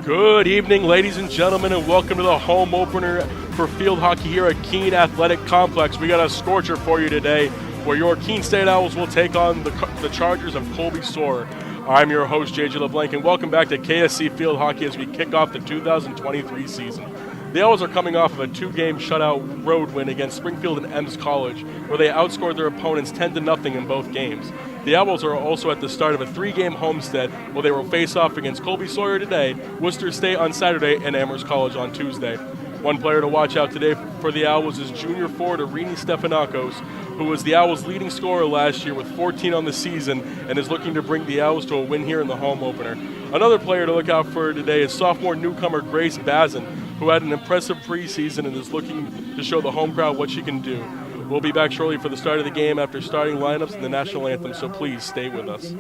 Good evening, ladies and gentlemen, and welcome to the home opener for field hockey here at Keene Athletic Complex. We got a scorcher for you today, where your Keene State Owls will take on the Chargers of Colby-Sawyer. I'm your host, JJ LeBlanc, and welcome back to KSC Field Hockey as we kick off the 2023 season. The Owls are coming off of a two-game shutout road win against Springfield and Ems College, where they outscored their opponents 10-0 in both games. The Owls are also at the start of a three-game homestead, where they will face off against Colby-Sawyer today, Worcester State on Saturday, and Amherst College on Tuesday. One player to watch out today for the Owls is junior forward Irini Stefanakos, who was the Owls' leading scorer last year with 14 on the season and is looking to bring the Owls to a win here in the home opener. Another player to look out for today is sophomore newcomer Grace Bazin, who had an impressive preseason and is looking to show the home crowd what she can do. We'll be back shortly for the start of the game after starting lineups and the national anthem, so please stay with us.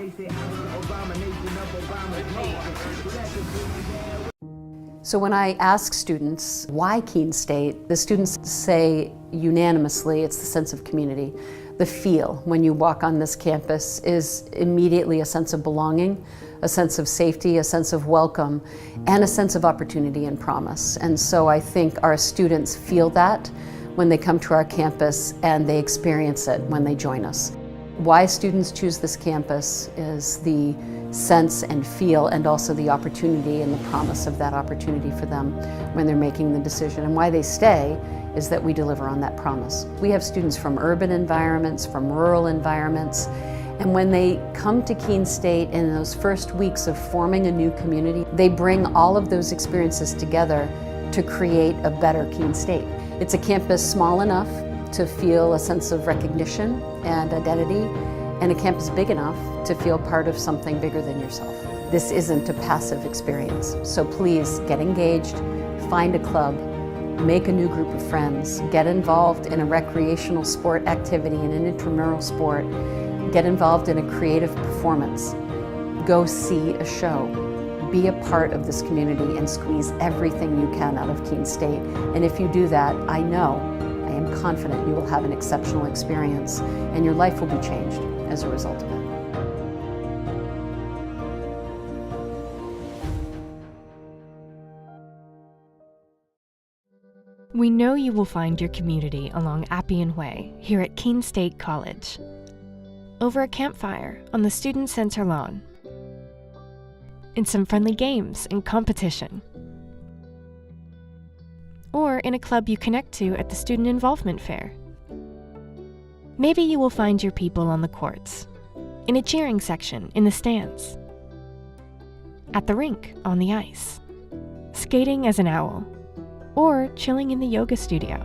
So when I ask students why Keene State, the students say unanimously it's the sense of community. The feel when you walk on this campus is immediately a sense of belonging, a sense of safety, a sense of welcome, and a sense of opportunity and promise. And so I think our students feel that when they come to our campus, and they experience it when they join us. Why students choose this campus is the sense and feel, and also the opportunity and the promise of that opportunity for them when they're making the decision. And why they stay is that we deliver on that promise. We have students from urban environments, from rural environments, and when they come to Keene State in those first weeks of forming a new community, they bring all of those experiences together to create a better Keene State. It's a campus small enough to feel a sense of recognition and identity, and a campus big enough to feel part of something bigger than yourself. This isn't a passive experience, so please get engaged, find a club, make a new group of friends, get involved in a recreational sport activity, in an intramural sport, get involved in a creative performance, go see a show. Be a part of this community and squeeze everything you can out of Keene State. And if you do that, I am confident you will have an exceptional experience and your life will be changed as a result of it. We know you will find your community along Appian Way here at Keene State College. Over a campfire on the Student Center lawn, in some friendly games and competition, or in a club you connect to at the Student Involvement Fair. Maybe you will find your people on the courts, in a cheering section in the stands, at the rink on the ice, skating as an owl, or chilling in the yoga studio.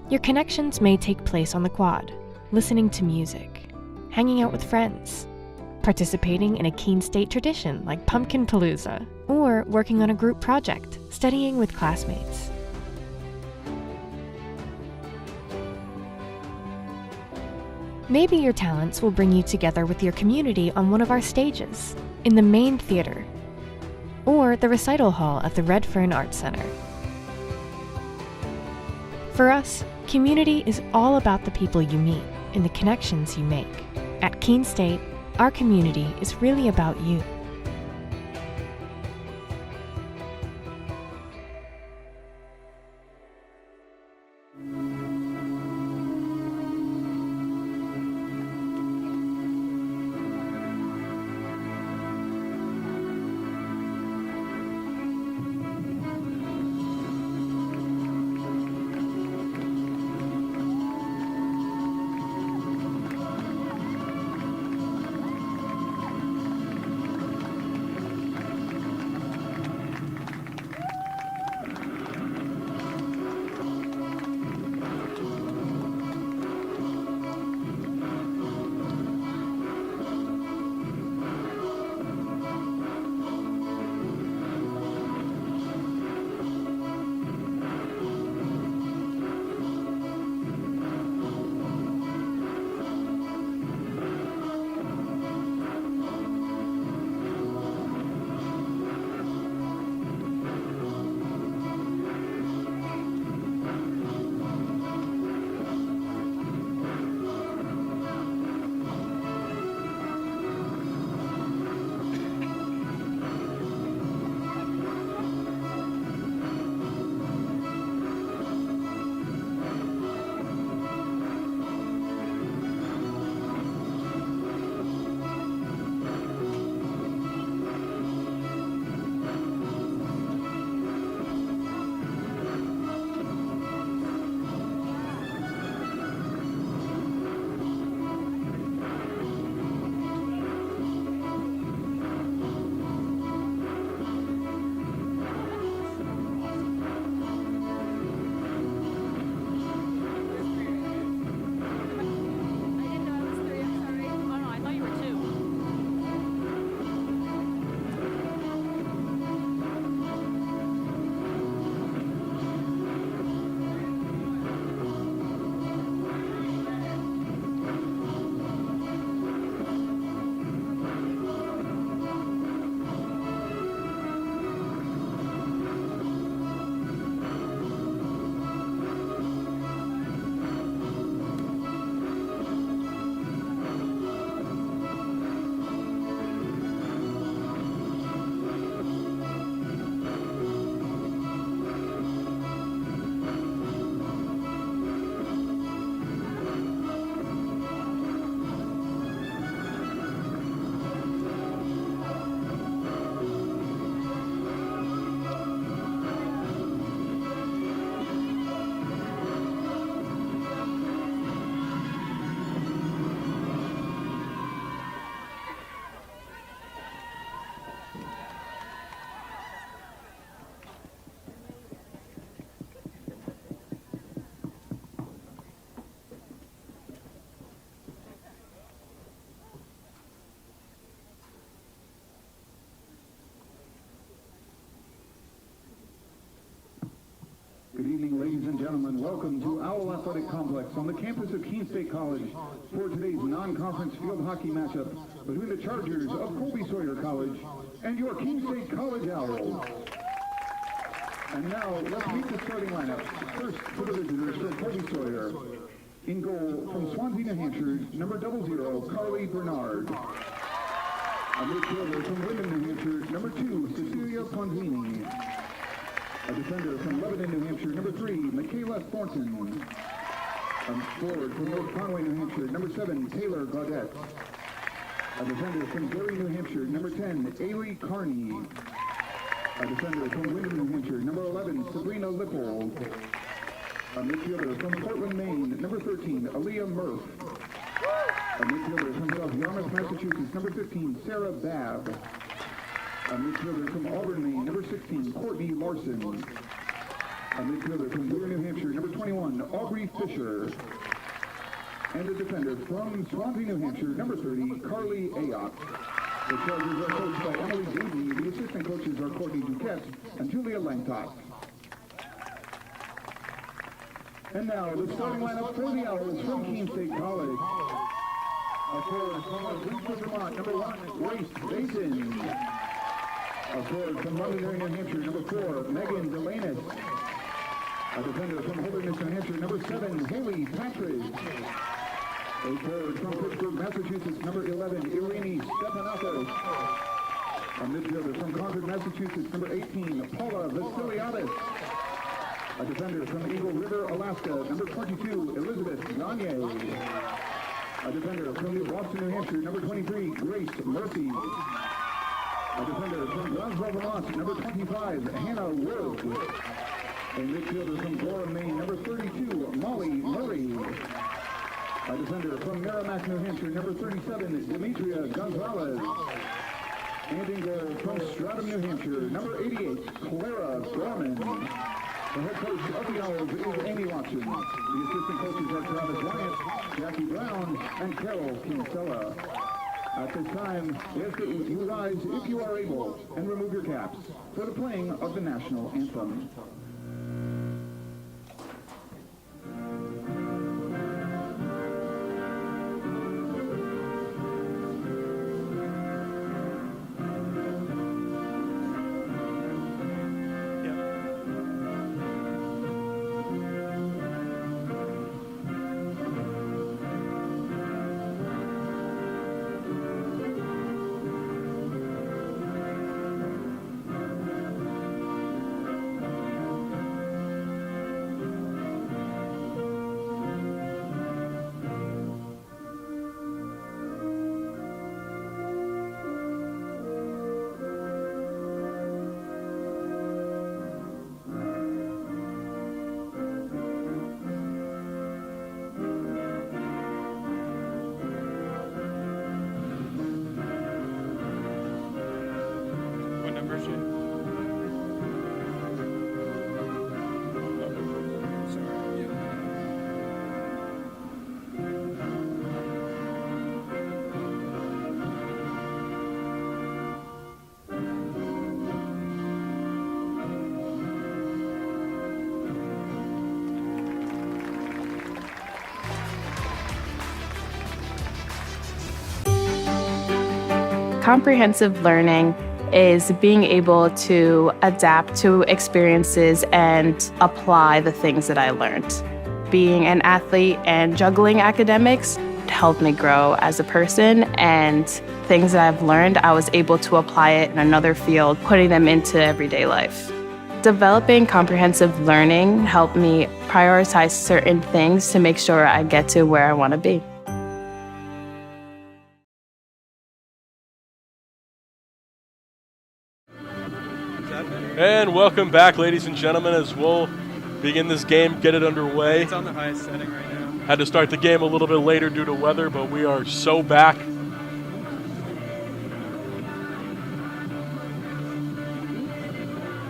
Your connections may take place on the quad, listening to music, hanging out with friends, participating in a Keene State tradition like Pumpkin Palooza, or working on a group project, studying with classmates. Maybe your talents will bring you together with your community on one of our stages, in the main theater, or the recital hall at the Red Fern Arts Center. For us, community is all about the people you meet and the connections you make. At Keene State, our community is really about you. Good evening, ladies and gentlemen. Welcome to Owl Athletic Complex on the campus of Keene State College for today's non-conference field hockey matchup between the Chargers of Colby-Sawyer College and your Keene State College Owls. And now, let's meet the starting lineup. First, for the visitors from Colby-Sawyer. In goal, from Swansea, New Hampshire, number 00, Carly Bernard. A midfielder from Linden, New Hampshire, number 2, Cecilia Ponzini. A defender from Lebanon, New Hampshire, number 3, Michaela Thornton. A forward from North Conway, New Hampshire, number 7, Taylor Gaudette. A defender from Gary, New Hampshire, number 10, Ailey Carney. A defender from Wyndham, New Hampshire, number 11, Sabrina Lipple. A midfielder from Portland, Maine, number 13, Aaliyah Murph. A midfielder from South Yarmouth, Massachusetts, number 15, Sarah Babb. A midfielder from Auburn, Maine, number 16, Courtney Larson. A midfielder from Weir, New Hampshire, number 21, Aubrey Fisher. And a defender from Swansea, New Hampshire, number 30, Carly Ayotte. The Chargers are coached by Emily Davey. The assistant coaches are Courtney Duquette and Julia Langtop. And now, the starting lineup for the Owls from Keene State College. A forward from Lewisburg, Vermont, number 1, Grace Basin. A forward from Londonderry, New Hampshire, number 4, Megan Delanis. A defender from Holderness, New Hampshire, number 7, Haley Patridge. A forward from Pittsburgh, Massachusetts, number 11, Irini Stepanakos. A midfielder from Concord, Massachusetts, number 18, Paula Vasiliadis. A defender from Eagle River, Alaska, number 22, Elizabeth Gagne. A defender from New Boston, New Hampshire, number 23, Grace Murphy. A defender from Glasgow, Vermont, number 25, Hannah Wood. A midfielder from Gorham, Maine, number 32, Molly Murray. A defender from Merrimack, New Hampshire, number 37, Demetria Gonzalez. And in goal from Stratham, New Hampshire, number 88, Clara Gorman. The head coach of the Owls is Amy Watson. The assistant coaches are Travis Wyatt, Jackie Brown, and Carol Kinsella. At this time, we ask that you rise if you are able and remove your caps for the playing of the national anthem. Comprehensive learning is being able to adapt to experiences and apply the things that I learned. Being an athlete and juggling academics helped me grow as a person, and things that I've learned, I was able to apply it in another field, putting them into everyday life. Developing comprehensive learning helped me prioritize certain things to make sure I get to where I want to be. And welcome back, ladies and gentlemen, as we'll begin this game, get it underway. It's on the highest setting right now. Had to start the game a little bit later due to weather, but we are so back.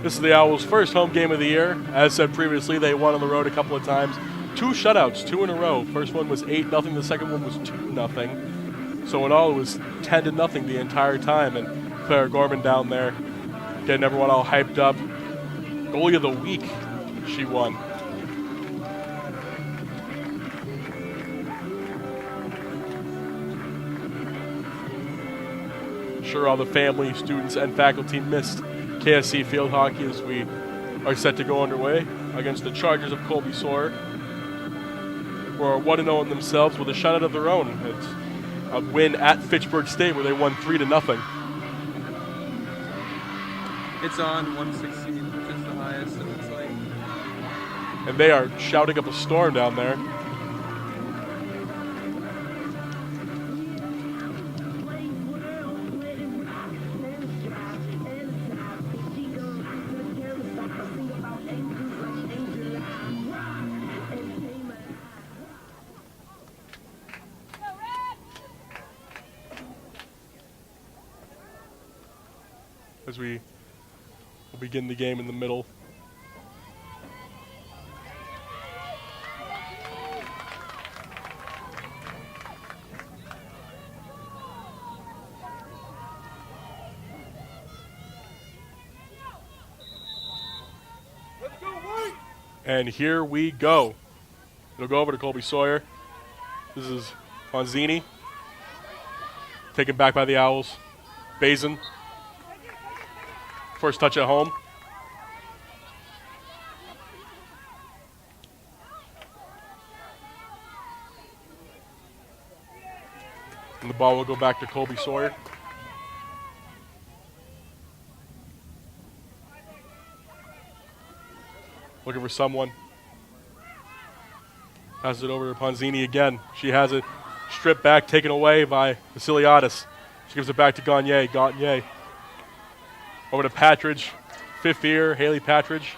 This is the Owls' first home game of the year. As said previously, they won on the road a couple of times. 2 shutouts, 2 in a row. First one was 8-0, the second one was 2-0. So in all, it was 10-0 the entire time, and Clara Gorman down there getting everyone all hyped up. Goalie of the week, she won. sure all the family, students, and faculty missed KSC field hockey as we are set to go underway against the Chargers of Colby-Sawyer, who are 1-0 in themselves with a shutout of their own. It's a win at Fitchburg State where they won 3-0. It's on 116, which is the highest, so it's like. And they are shouting up a storm down there. As we will begin the game in the middle. And here we go. It'll go over to Colby-Sawyer. This is Ponzini. Taken back by the Owls. Bazin. First touch at home. And the ball will go back to Colby-Sawyer. Looking for someone. Passes it over to Ponzini again. She has it stripped back, taken away by Vasiliadis. She gives it back to Gagne. Gagne. Over to Patridge. Fifth year, Haley Patridge.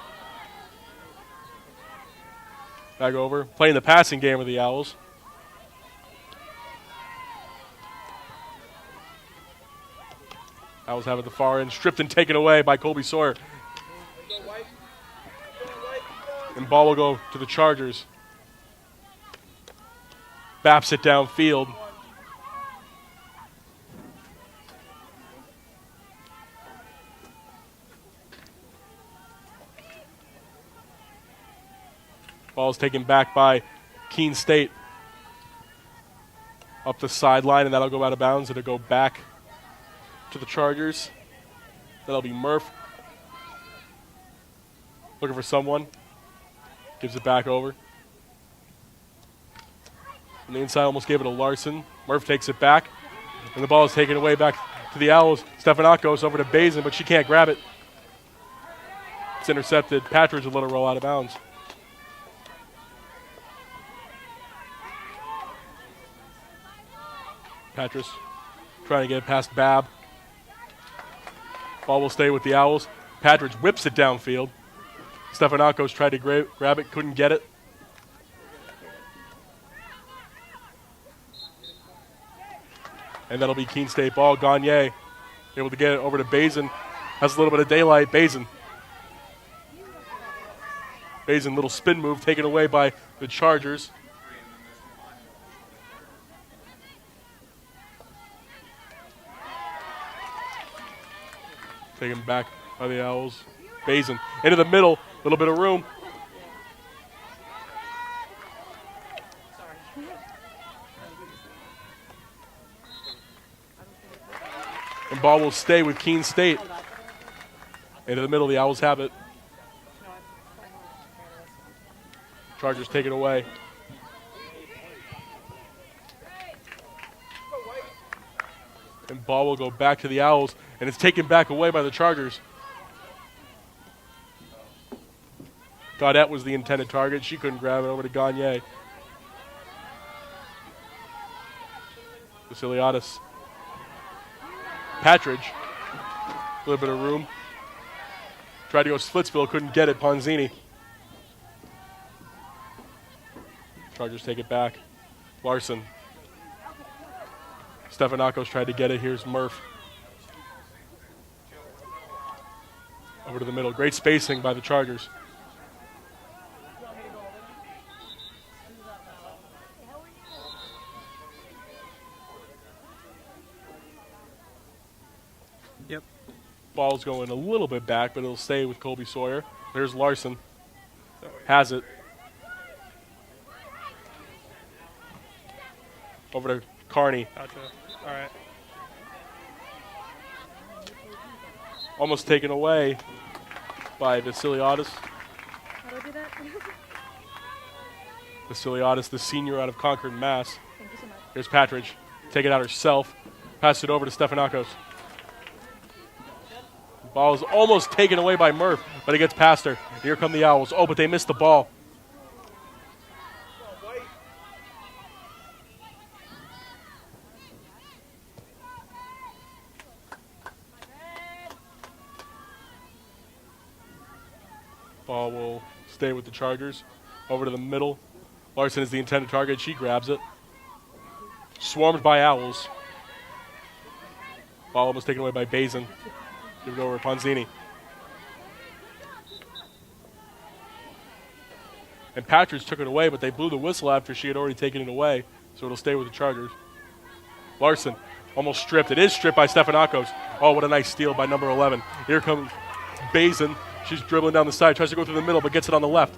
Back over. Playing the passing game of the Owls. Owls have it at the far end. Stripped and taken away by Colby-Sawyer. And ball will go to the Chargers. Baps it downfield. Ball's taken back by Keene State. Up the sideline, and that'll go out of bounds. It'll go back to the Chargers. That'll be Murph. Looking for someone. Gives it back over. On the inside, almost gave it to Larson. Murph takes it back. And the ball is taken away back to the Owls. Stefanakos over to Bazin, but she can't grab it. It's intercepted. Patridge will let it roll out of bounds. Patridge trying to get it past Babb. Ball will stay with the Owls. Patridge whips it downfield. Stefanakos tried to grab it, couldn't get it. And that'll be Keene State ball. Gagne able to get it over to Bazin. Has a little bit of daylight. Bazin, little spin move taken away by the Chargers. Taken back by the Owls. Bazin into the middle, a little bit of room. And ball will stay with Keene State. Into the middle, the Owls have it. Chargers take it away. And ball will go back to the Owls, and it's taken back away by the Chargers. Gaudette was the intended target. She couldn't grab it. Over to Gagne. Vasiliadis. Patridge. A little bit of room. Tried to go Splitsville. Couldn't get it. Ponzini. Chargers take it back. Larson. Stefanakos tried to get it. Here's Murph. Over to the middle. Great spacing by the Chargers. Yep. Ball's going a little bit back, but it'll stay with Colby-Sawyer. There's Larson. Has it. Over to Carney. Gotcha. All right. almost taken away by Vasiliotis. Vasiliotis, the senior out of Concord, Mass. Thank you so much. Here's Patridge. Take it out herself. Pass it over to Stefanakos. Ball is almost taken away by Murph, but it gets past her. Here come the Owls. Oh, but they missed the ball. Ball will stay with the Chargers. Over to the middle. Larson is the intended target. She grabs it. Swarmed by Owls. Ball almost taken away by Bazin. Give it over to Ponzini. And Patridge took it away, but they blew the whistle after she had already taken it away, so it'll stay with the Chargers. Larson almost stripped. It is stripped by Stefanakos. Oh, what a nice steal by number 11. Here comes Bazin. She's dribbling down the side, tries to go through the middle, but gets it on the left.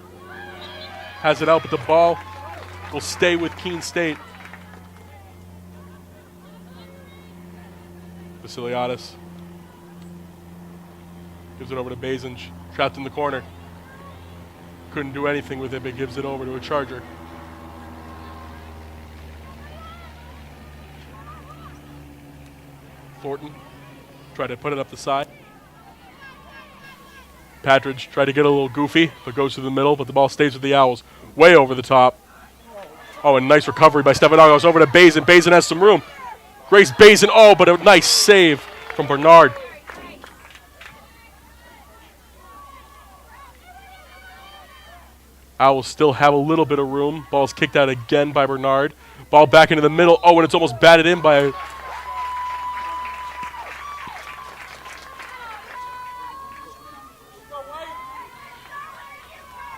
Has it out, but the ball will stay with Keene State. Vasiliotis gives it over to Bazin, trapped in the corner. Couldn't do anything with it, but gives it over to a Charger. Thornton tried to put it up the side. Patridge tried to get a little goofy, but goes to the middle, but the ball stays with the Owls. Way over the top. Oh, a nice recovery by Stefanakos over to Bazin. Bazin has some room. Grace Bazin, oh, but a nice save from Bernard. Owls still have a little bit of room. Ball's kicked out again by Bernard. Ball back into the middle. Oh, and it's almost batted in by...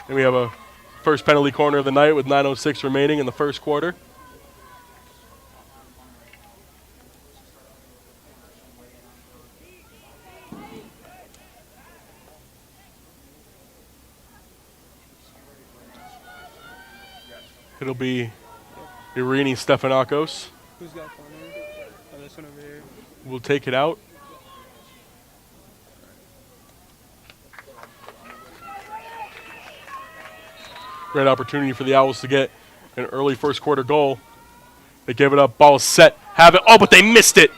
And we have a first penalty corner of the night with 9:06 remaining in the first quarter. It'll be Irini Stefanakos. Who's got corner? Oh, this one over here. We'll take it out. Great opportunity for the Owls to get an early first quarter goal. They give it up. Ball is set. Have it. Oh, but they missed it.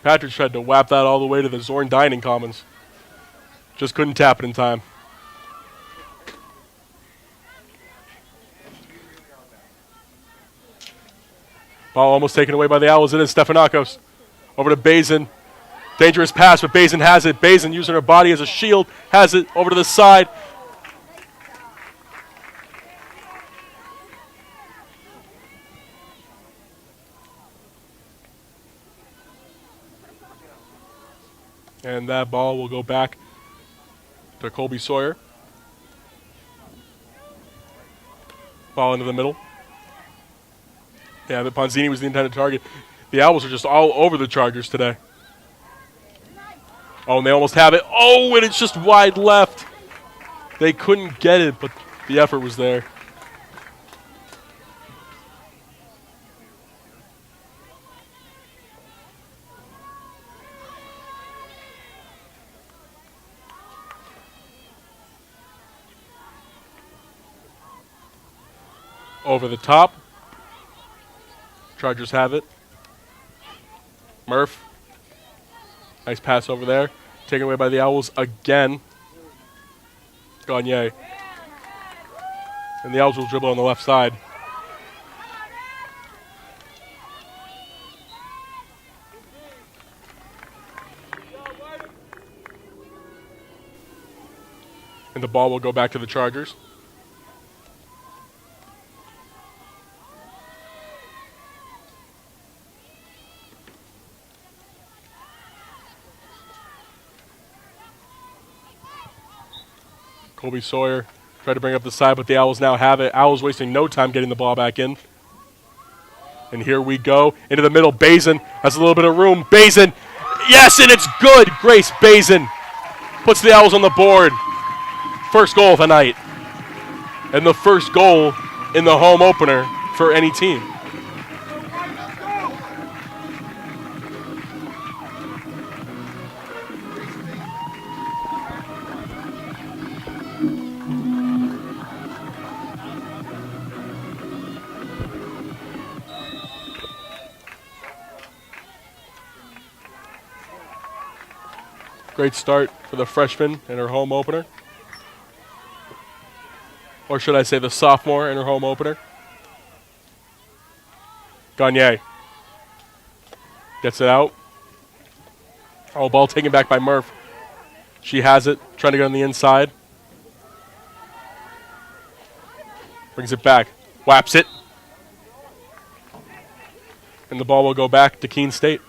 Patrick tried to whap that all the way to the Zorn Dining Commons. Just couldn't tap it in time. Ball almost taken away by the Owls. It is Stefanakos. Over to Bazin. Dangerous pass, but Bazin has it. Bazin using her body as a shield. Has it over to the side. And that ball will go back to Colby-Sawyer. Ball into the middle. Yeah, the Ponzini was the intended target. The Owls are just all over the Chargers today. Oh, and they almost have it. Oh, and it's just wide left. They couldn't get it, but the effort was there. Over the top. Chargers have it. Murph. Nice pass over there. Taken away by the Owls again. Gagne. And the Owls will dribble on the left side. And the ball will go back to the Chargers. Colby-Sawyer tried to bring up the side, but the Owls now have it. Owls wasting no time getting the ball back in. And here we go. Into the middle. Bazin has a little bit of room. Bazin. Yes, and it's good. Grace Bazin puts the Owls on the board. First goal of the night. And the first goal in the home opener for any team. Great start for the freshman in her home opener. Or should I say the sophomore in her home opener. Gagne gets it out. Oh, ball taken back by Murph. She has it, trying to get on the inside. Brings it back, whaps it. And the ball will go back to Keene State.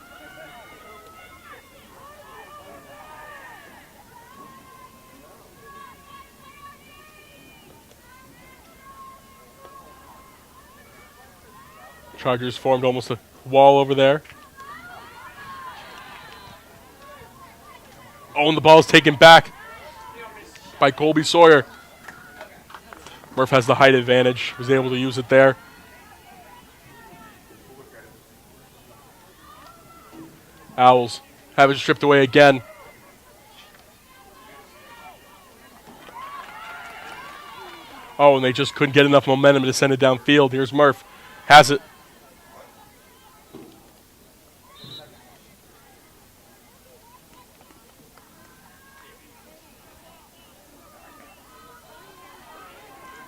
Chargers formed almost a wall over there. Oh, and the ball is taken back by Colby-Sawyer. Murph has the height advantage, was able to use it there. Owls have it stripped away again. Oh, and they just couldn't get enough momentum to send it downfield. Here's Murph. Has it.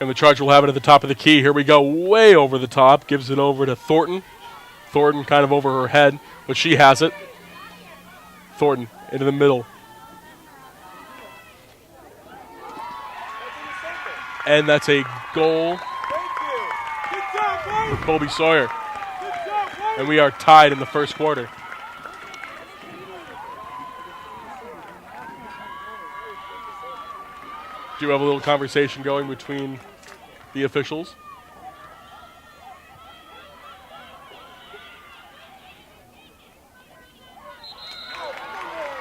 And the Charger will have it at the top of the key. Here we go, way over the top. Gives it over to Thornton. Thornton kind of over her head, but she has it. Thornton into the middle. And that's a goal for Colby-Sawyer. And we are tied in the first quarter. Do have a little conversation going between the officials.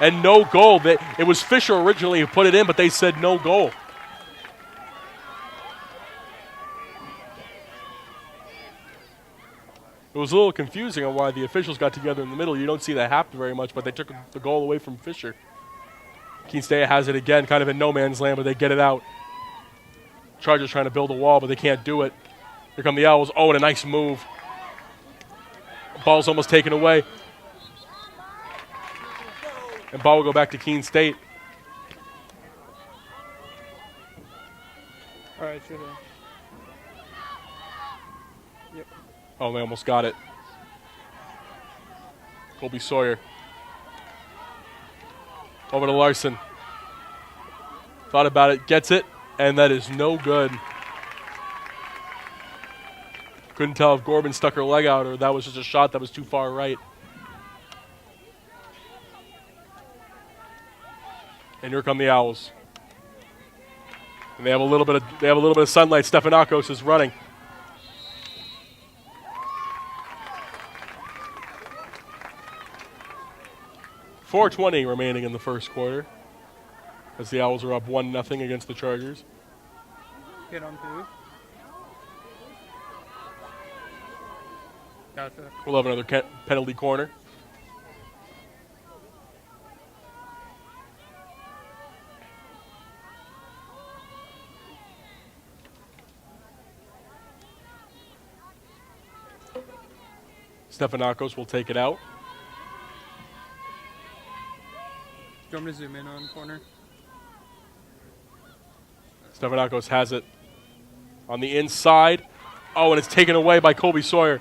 And no goal. It was Fisher originally who put it in, but they said no goal. It was a little confusing on why the officials got together in the middle. You don't see that happen very much, but they took the goal away from Fisher. Keene State has it again, kind of in no man's land, but they get it out. Chargers trying to build a wall, but they can't do it. Here come the Owls. Oh, and a nice move. Ball's almost taken away. And ball will go back to Keene State. All right, sure. Yep. Oh, they almost got it. Colby-Sawyer. Over to Larson. Thought about it, gets it, and that is no good. Couldn't tell if Gorman stuck her leg out or that was just a shot that was too far right. And here come the Owls. And they have a little bit of sunlight. Stephanakos is running. .420 remaining in the first quarter as the Owls are up 1-0 against the Chargers. Hit on two. Gotcha. We'll have another penalty corner. Stephanakos will take it out. Do you want me to zoom in on corner? Stephanakos has it on the inside. Oh, and it's taken away by Colby-Sawyer.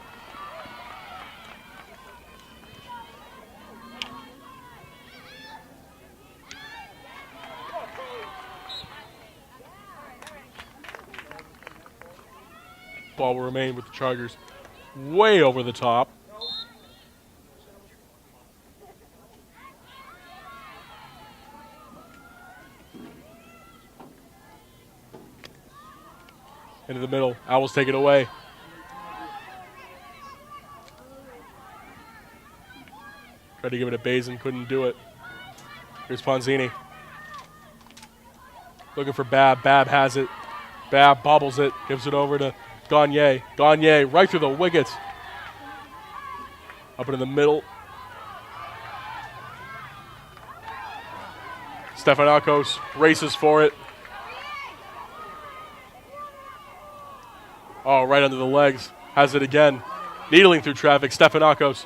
Ball will remain with the Chargers way over the top. Into the middle. Owls take it away. Tried to give it to Bazin, couldn't do it. Here's Ponzini. Looking for Babb. Babb has it. Babb bobbles it, gives it over to Gagne. Gagne right through the wickets. Up in the middle. Stephanakos races for it. Oh, right under the legs. Has it again. Needling through traffic. Stephanakos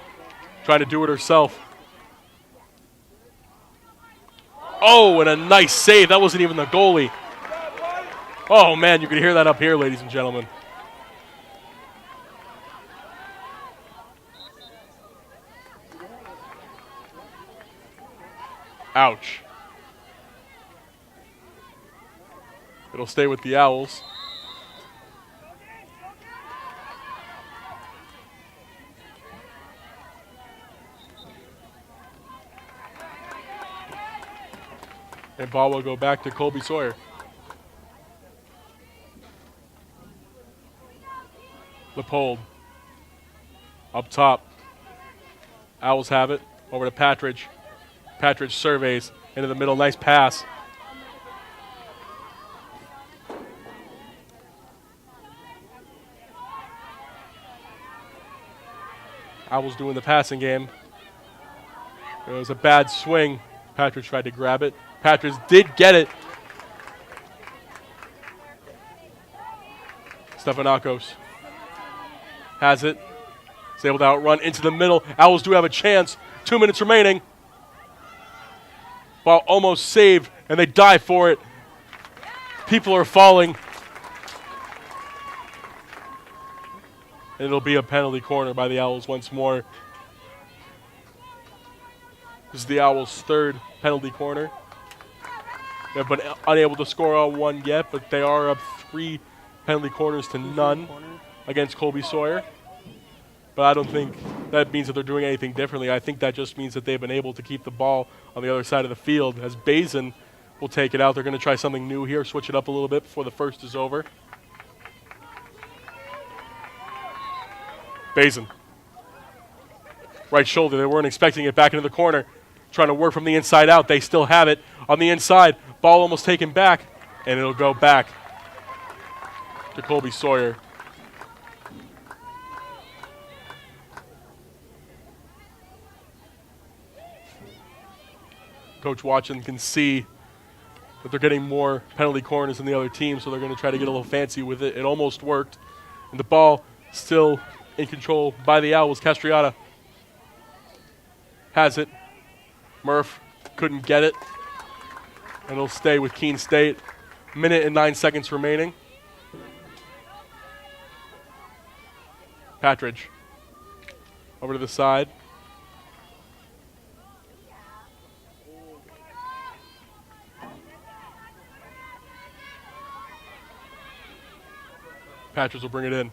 trying to do it herself. Oh, and a nice save. That wasn't even the goalie. Oh, man, you can hear that up here, ladies and gentlemen. Ouch. It'll stay with the Owls. And ball will go back to Colby-Sawyer. Leopold. Up top. Owls have it. Over to Patridge. Patridge surveys. Into the middle. Nice pass. Owls doing the passing game. It was a bad swing. Patridge tried to grab it. Patridge did get it. Stefanakos has it. Is able to outrun into the middle. Owls do have a chance. 2 minutes remaining. Ball almost saved, and they dive for it. People are falling. And it'll be a penalty corner by the Owls once more. This is the Owls' third penalty corner. They've been unable to score on one yet, but they are up 3 penalty corners to none against Colby-Sawyer. But I don't think that means that they're doing anything differently. I think that just means that they've been able to keep the ball on the other side of the field. As Bazin will take it out, they're going to try something new here, switch it up a little bit before the first is over. Bazin. Right shoulder, they weren't expecting it, back into the corner. Trying to work from the inside out. They still have it on the inside. Ball almost taken back, and it'll go back to Colby-Sawyer. Coach Watson can see that they're getting more penalty corners than the other team, so they're going to try to get a little fancy with it. It almost worked. And the ball still in control by the Owls. Castriata has it. Murph couldn't get it. And it'll stay with Keene State. Minute and 9 seconds remaining. Patridge over to the side. Patridge will bring it in.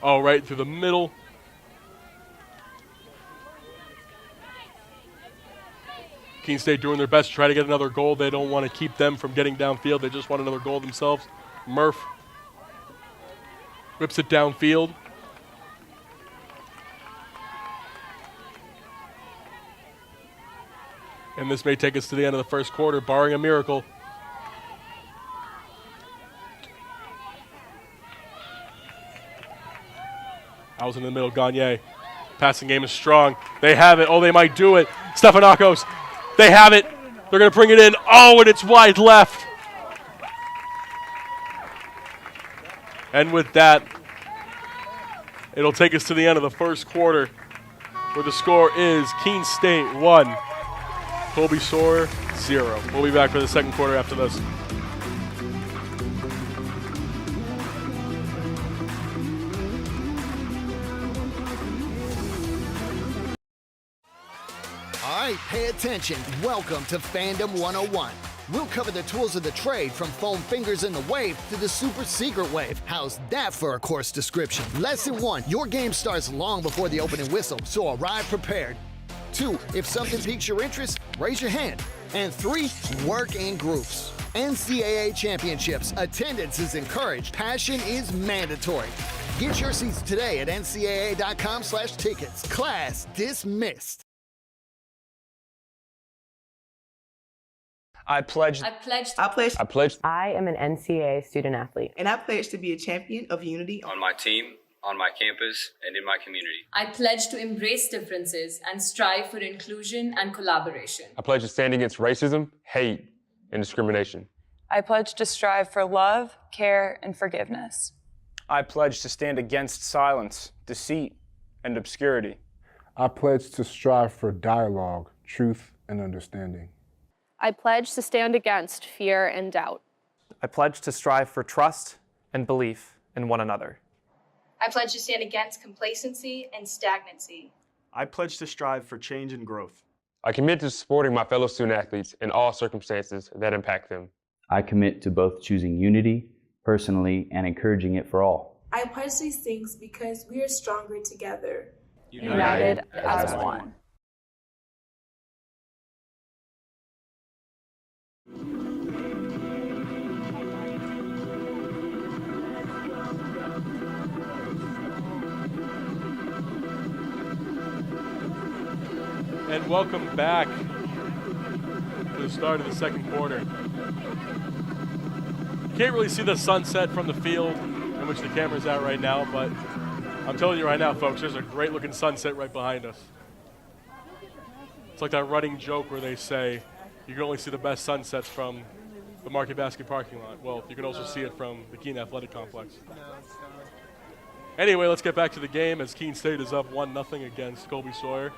Oh, right through the middle. Keene State doing their best to try to get another goal. They don't want to keep them from getting downfield. They just want another goal themselves. Murph whips it downfield. And this may take us to the end of the first quarter, barring a miracle. Owls in the middle, Gagne. Passing game is strong. They have it. Oh, they might do it. Stefanakos. They have it. They're going to bring it in. Oh, and it's wide left. And with that, it'll take us to the end of the first quarter, where the score is Keene State 1, Colby-Sawyer 0. We'll be back for the second quarter after this. All right, pay attention. Welcome to Fandom 101. We'll cover the tools of the trade, from foam fingers in the wave to the super secret wave. How's that for a course description? Lesson 1, your game starts long before the opening whistle, so arrive prepared. 2, if something piques your interest, raise your hand. And 3, work in groups. NCAA championships, attendance is encouraged, passion is mandatory. Get your seats today at ncaa.com/tickets. Class dismissed. I pledge. I am an NCAA student athlete. And I pledge to be a champion of unity on my team, on my campus, and in my community. I pledge to embrace differences and strive for inclusion and collaboration. I pledge to stand against racism, hate, and discrimination. I pledge to strive for love, care, and forgiveness. I pledge to stand against silence, deceit, and obscurity. I pledge to strive for dialogue, truth, and understanding. I pledge to stand against fear and doubt. I pledge to strive for trust and belief in one another. I pledge to stand against complacency and stagnancy. I pledge to strive for change and growth. I commit to supporting my fellow student athletes in all circumstances that impact them. I commit to both choosing unity personally and encouraging it for all. I pledge these things because we are stronger together. United as one. And welcome back to the start of the second quarter. You can't really see the sunset from the field in which the camera's at right now, but I'm telling you right now, folks, there's a great looking sunset right behind us. It's like that running joke where they say you can only see the best sunsets from the Market Basket parking lot. Well, you can also see it from the Keene Athletic Complex. Anyway, let's get back to the game as Keene State is up 1-0 against Colby-Sawyer.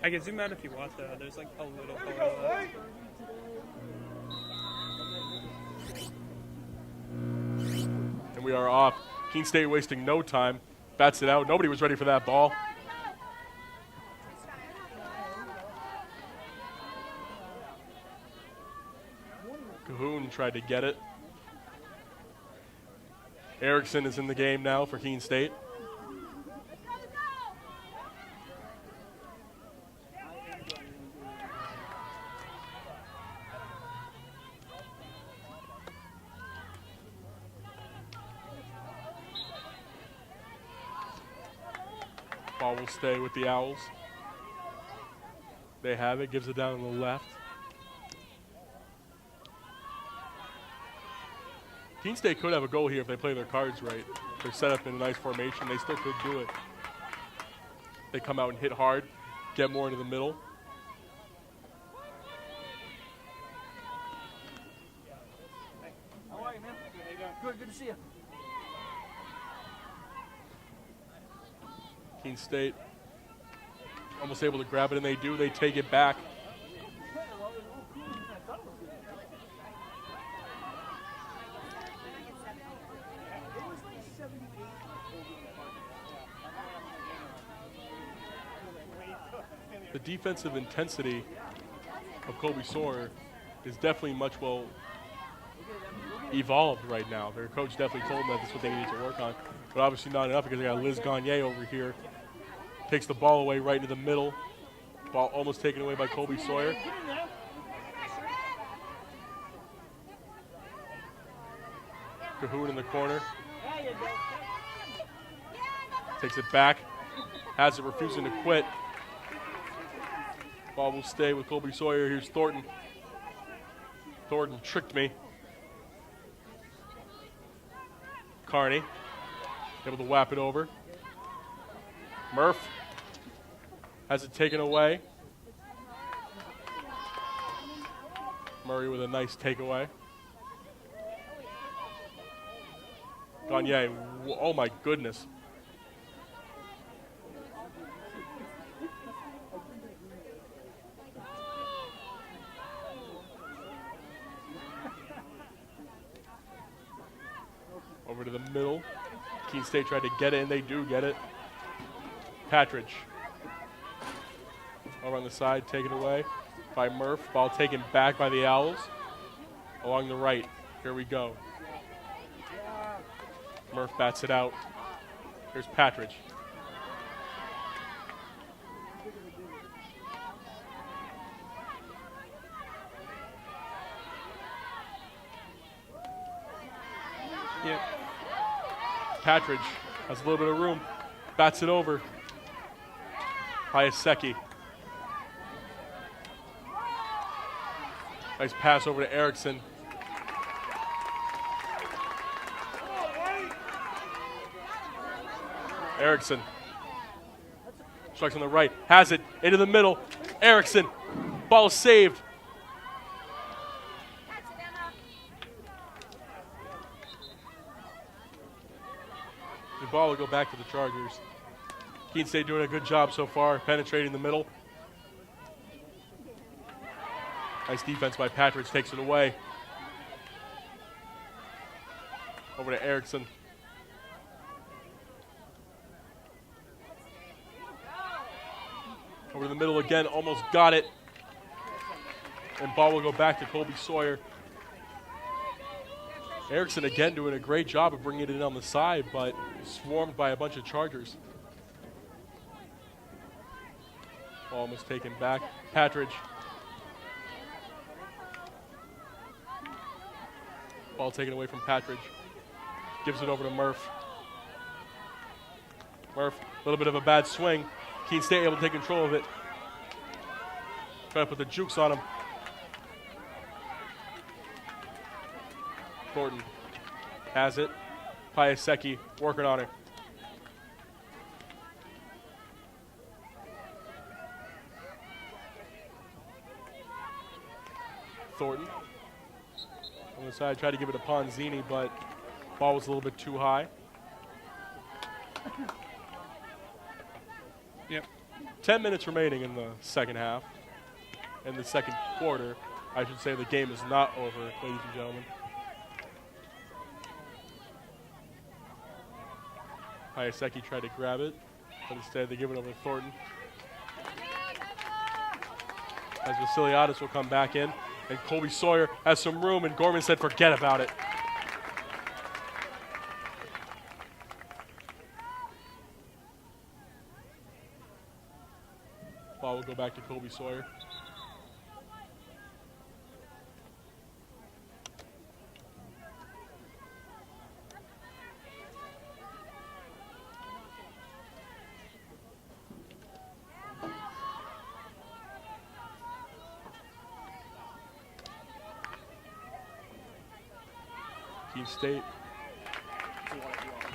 I can zoom out if you want, though. There's like a little photo. And we are off. Keene State wasting no time. Bats it out. Nobody was ready for that ball. Cahoon tried to get it. Erickson is in the game now for Keene State. Ball will stay with the Owls. They have it, gives it down on the left. Keene State could have a goal here if they play their cards right. If they're set up in a nice formation, they still could do it. They come out and hit hard, get more into the middle. How are you, man? Good to see you. Keene State almost able to grab it, and they do. They take it back. The defensive intensity of Colby-Sawyer is definitely much well evolved right now. Their coach definitely told them that that's what they need to work on, but obviously not enough because they got Liz Gagne over here. Takes the ball away right into the middle. Ball almost taken away by Colby-Sawyer. Cahoon in the corner. Takes it back. Has it, refusing to quit. Ball will stay with Colby-Sawyer. Here's Thornton. Thornton tricked me. Carney able to whap it over. Murph has it taken away. Murray with a nice takeaway. Gagne, oh my goodness. Over to the middle. Keene State tried to get it, and they do get it. Patridge. Over on the side, taken away by Murph. Ball taken back by the Owls. Along the right. Here we go. Murph bats it out. Here's Patridge. Yep. Patridge has a little bit of room. Bats it over. Hayaseki. Nice pass over to Erickson. Erickson strikes on the right, has it into the middle. Erickson, ball saved. The ball will go back to the Chargers. Keene State doing a good job so far, penetrating the middle. Nice defense by Patridge, takes it away. Over to Erickson. Over to the middle again, almost got it. And ball will go back to Colby-Sawyer. Erickson again doing a great job of bringing it in on the side, but swarmed by a bunch of Chargers. Ball was taken back. Patridge. Ball taken away from Patridge. Gives it over to Murph. Murph, a little bit of a bad swing. Keene State able to take control of it. Try to put the jukes on him. Thornton has it. Piasecki working on it. Thornton on the side, tried to give it to Ponzini, but ball was a little bit too high. Yep. 10 minutes remaining in the second half. In the second quarter, I should say the game is not over, ladies and gentlemen. Piasecki tried to grab it, but instead they give it over to Thornton. As Vasiliadis will come back in, and Colby-Sawyer has some room, and Gorman said forget about it. Ball will go back to Colby-Sawyer. Keene State.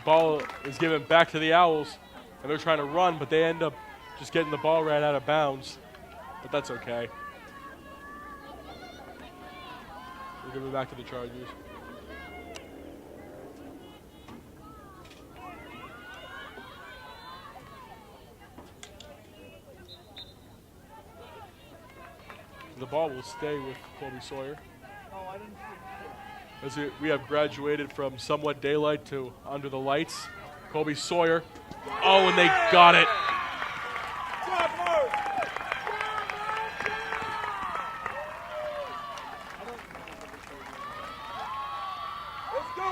Ball is given back to the Owls, and they're trying to run, but they end up just getting the ball right out of bounds. But that's okay. We'll give it back to the Chargers. The ball will stay with Colby-Sawyer. As we have graduated from somewhat daylight to under the lights. Colby-Sawyer. Oh, and they got it.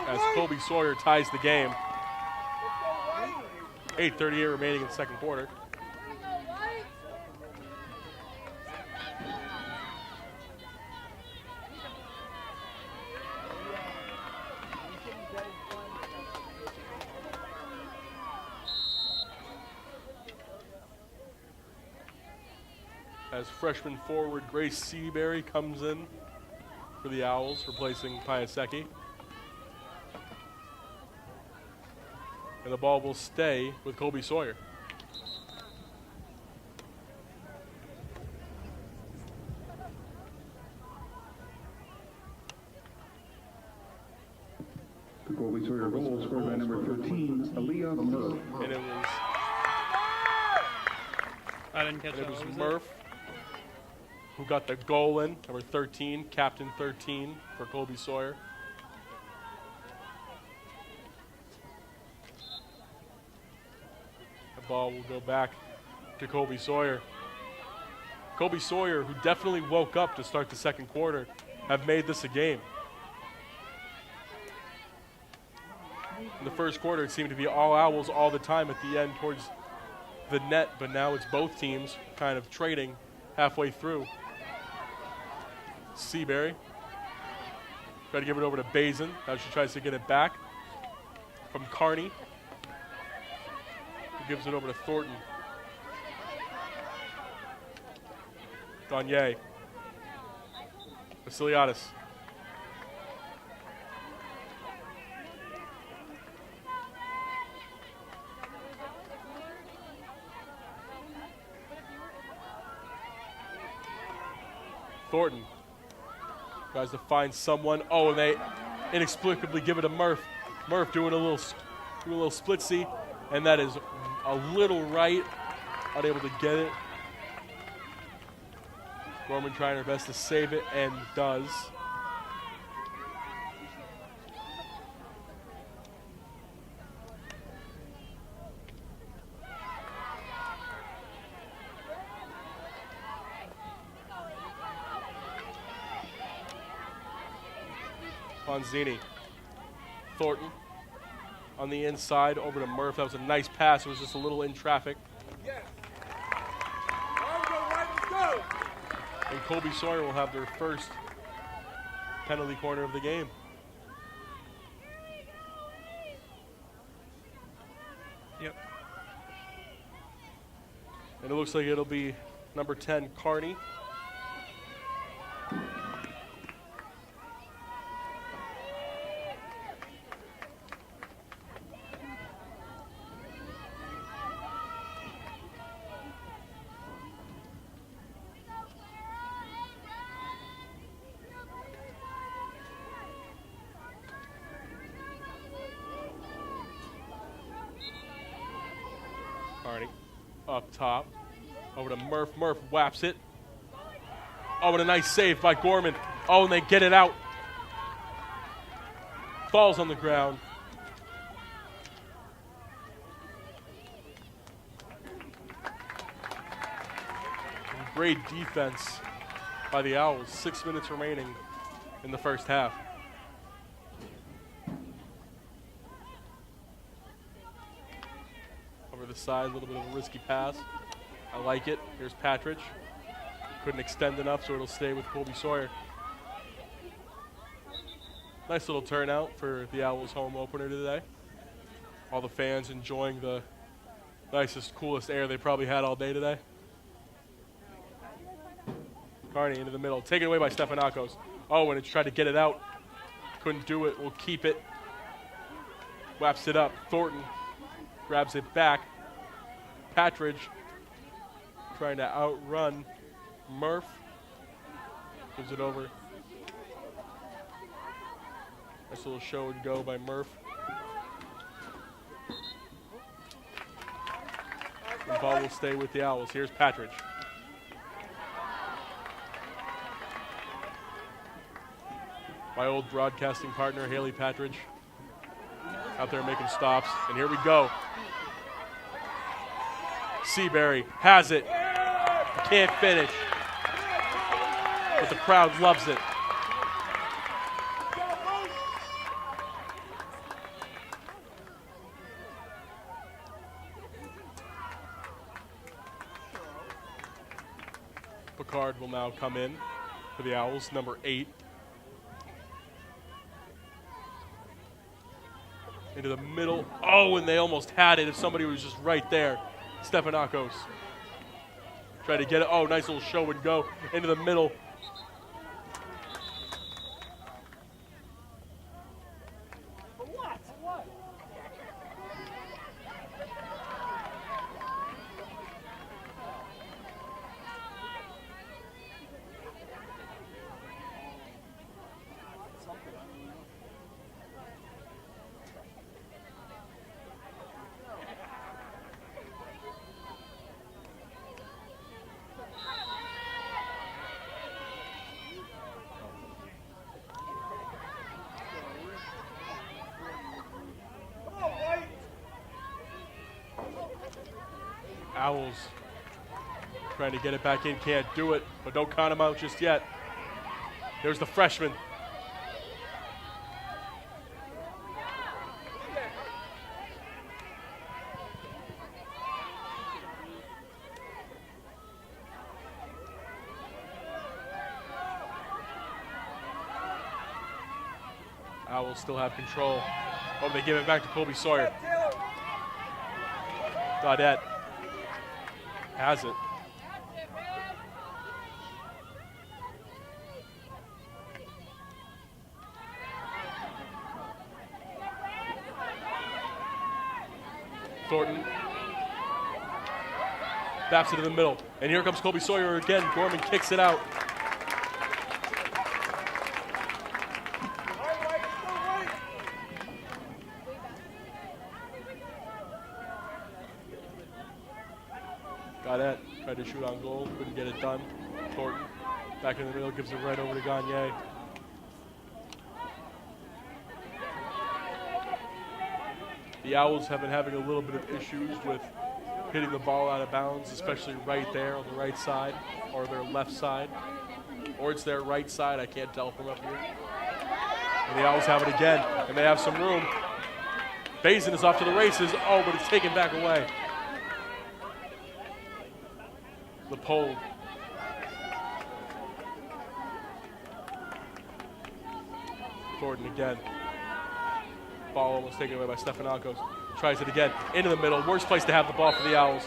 As Colby-Sawyer ties the game. 8:38 remaining in the second quarter. As freshman forward Grace Seabury comes in for the Owls, replacing Piasecki. And the ball will stay with Colby-Sawyer. The Colby-Sawyer goal scored by number 13, Aaliyah Murph. And it was, I didn't catch that. It was Murph who got the goal in, number 13, captain 13 for Colby-Sawyer. The ball will go back to Colby-Sawyer. Colby-Sawyer, who definitely woke up to start the second quarter, have made this a game. In the first quarter, it seemed to be all Owls all the time at the end towards the net, but now it's both teams kind of trading halfway through. Seabury. Try to give it over to Bazin. Now she tries to get it back from Carney. Who gives it over to Thornton. Gagne. Vasiliadis. Thornton tries to find someone. Oh, and they inexplicably give it to Murph. Murph doing a little splitsy, and that is a little right, unable to get it. Gorman trying her best to save it, and does. Ponzini. Thornton on the inside over to Murph. That was a nice pass. It was just a little in traffic. And Colby-Sawyer will have their first penalty corner of the game. Yep. And it looks like it'll be number 10, Carney. Carney up top, over to Murph. Murph whaps it. Oh, and a nice save by Gorman. Oh, and they get it out. Falls on the ground. Great defense by the Owls. 6 minutes remaining in the first half. Over the side, a little bit of a risky pass. I like it. Here's Patridge. Couldn't extend enough, so it'll stay with Colby-Sawyer. Nice little turnout for the Owls home opener today. All the fans enjoying the nicest, coolest air they probably had all day today. Carney into the middle, taken away by Stefanakos. Oh, and it's tried to get it out. Couldn't do it, will keep it. Whaps it up, Thornton grabs it back. Patridge trying to outrun Murph. Gives it over. Nice little show and go by Murph. The ball will stay with the Owls. Here's Patridge. My old broadcasting partner, Haley Patridge, out there making stops. And here we go. Seabury has it. Can't finish. But the crowd loves it. Picard will now come in for the Owls, number 8. Into the middle. Oh, and they almost had it if somebody was just right there. Stefanakos. Try to get it. Oh, nice little show and go into the middle. Owls trying to get it back in, can't do it, but don't count him out just yet. There's the freshman. Owls still have control. Oh, they give it back to Colby-Sawyer. Gaudette has it. Thornton baps it in the middle. And here comes Colby-Sawyer again. Gorman kicks it out. shoot on goal. Couldn't get it done. Thornton back in the middle, gives it right over to Gagne. The Owls have been having a little bit of issues with hitting the ball out of bounds, especially right there on the right side or their left side. Or it's their right side, I can't tell from up here. And the Owls have it again, and they have some room. Bazin is off to the races. Oh, but it's taken back away. The pole. Thornton again. Ball almost taken away by Stefanakos. Tries it again. Into the middle. Worst place to have the ball for the Owls.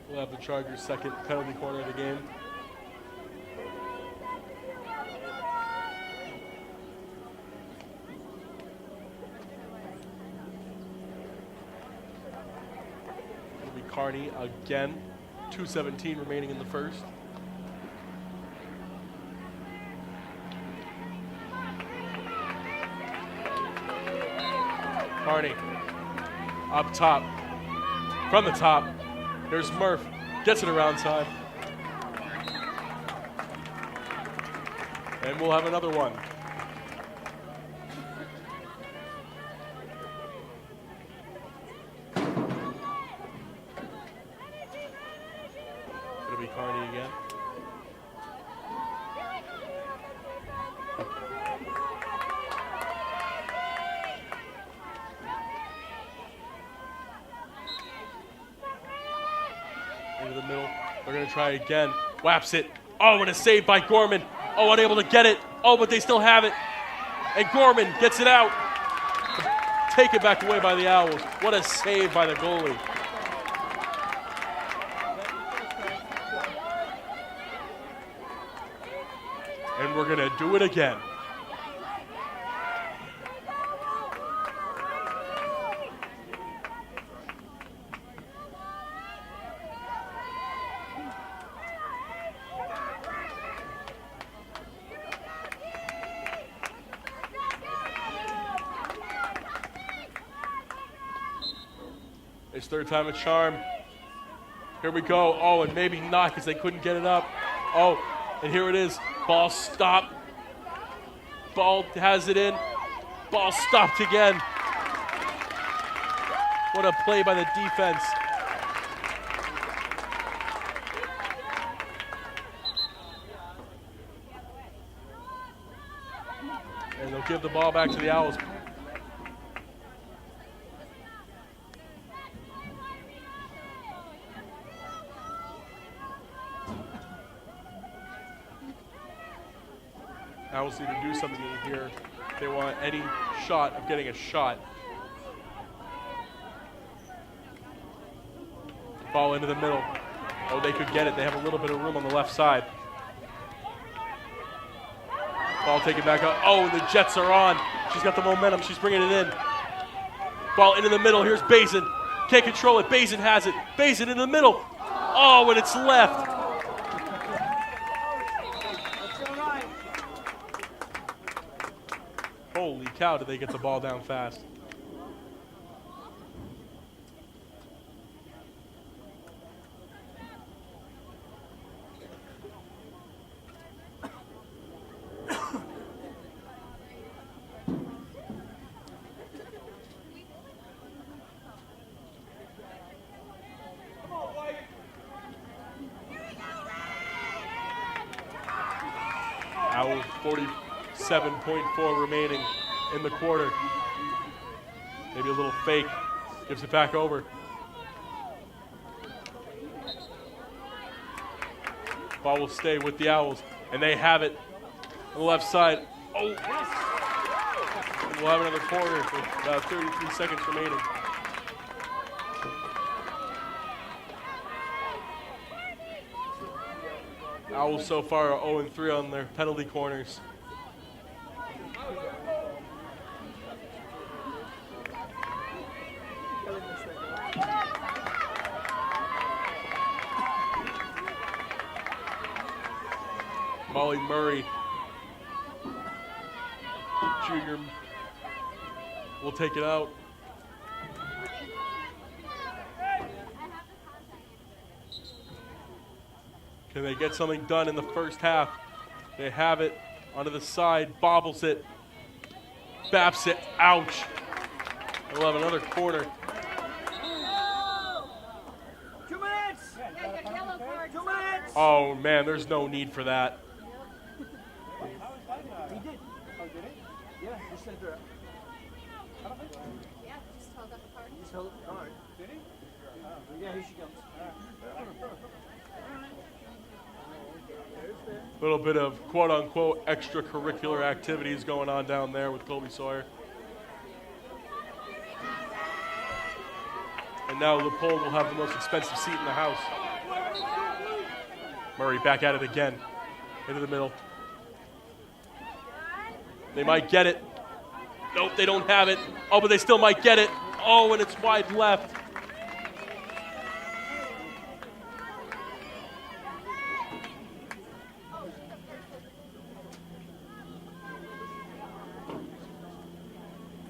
We'll have the Chargers' second penalty corner of the game. It'll be Carney again. 2:17 remaining in the first. Carney up top. From the top. There's Murph, gets it around time. And we'll have another one. It'll be Carney again. Into the middle. They're going to try again. Whaps it. Oh, and a save by Gorman. Oh, unable to get it. Oh, but they still have it. And Gorman gets it out. Taken back away by the Owls. What a save by the goalie. And we're going to do it again. It's third time a charm. Here we go. Oh, and maybe not because they couldn't get it up. Oh, and here it is. Ball stopped. Ball has it in. Ball stopped again. What a play by the defense. And they'll give the ball back to the Owls. Owls need to do something here. They want any shot of getting a shot. Ball into the middle. Oh, they could get it. They have a little bit of room on the left side. Ball taken back up. Oh, the Jets are on. She's got the momentum. She's bringing it in. Ball into the middle. Here's Bazin. Can't control it. Bazin has it. Bazin in the middle. Oh, and it's left. Holy cow, did they get the ball down fast. Owls 47.4 remaining in the quarter. Maybe a little fake. Gives it back over. Ball will stay with the Owls, and they have it on the left side. Oh! We'll have another corner with 33 seconds remaining. Owls so far are 0-3 on their penalty corners. Ollie Murray, junior, will take it out. Can they get something done in the first half? They have it onto the side, bobbles it, baps it, ouch. We'll have another quarter. 2 minutes! 2 minutes! Oh man, there's no need for that. He did. Oh, did he? Yeah, he sent her. I don't think so. Yeah, just held up the card. Just held up the card. Did he? Yeah, here she comes. A little bit of quote-unquote extracurricular activities going on down there with Colby-Sawyer. And now Leopold will have the most expensive seat in the house. Murray back at it again, into the middle. They might get it. Nope, they don't have it. Oh, but they still might get it. Oh, and it's wide left.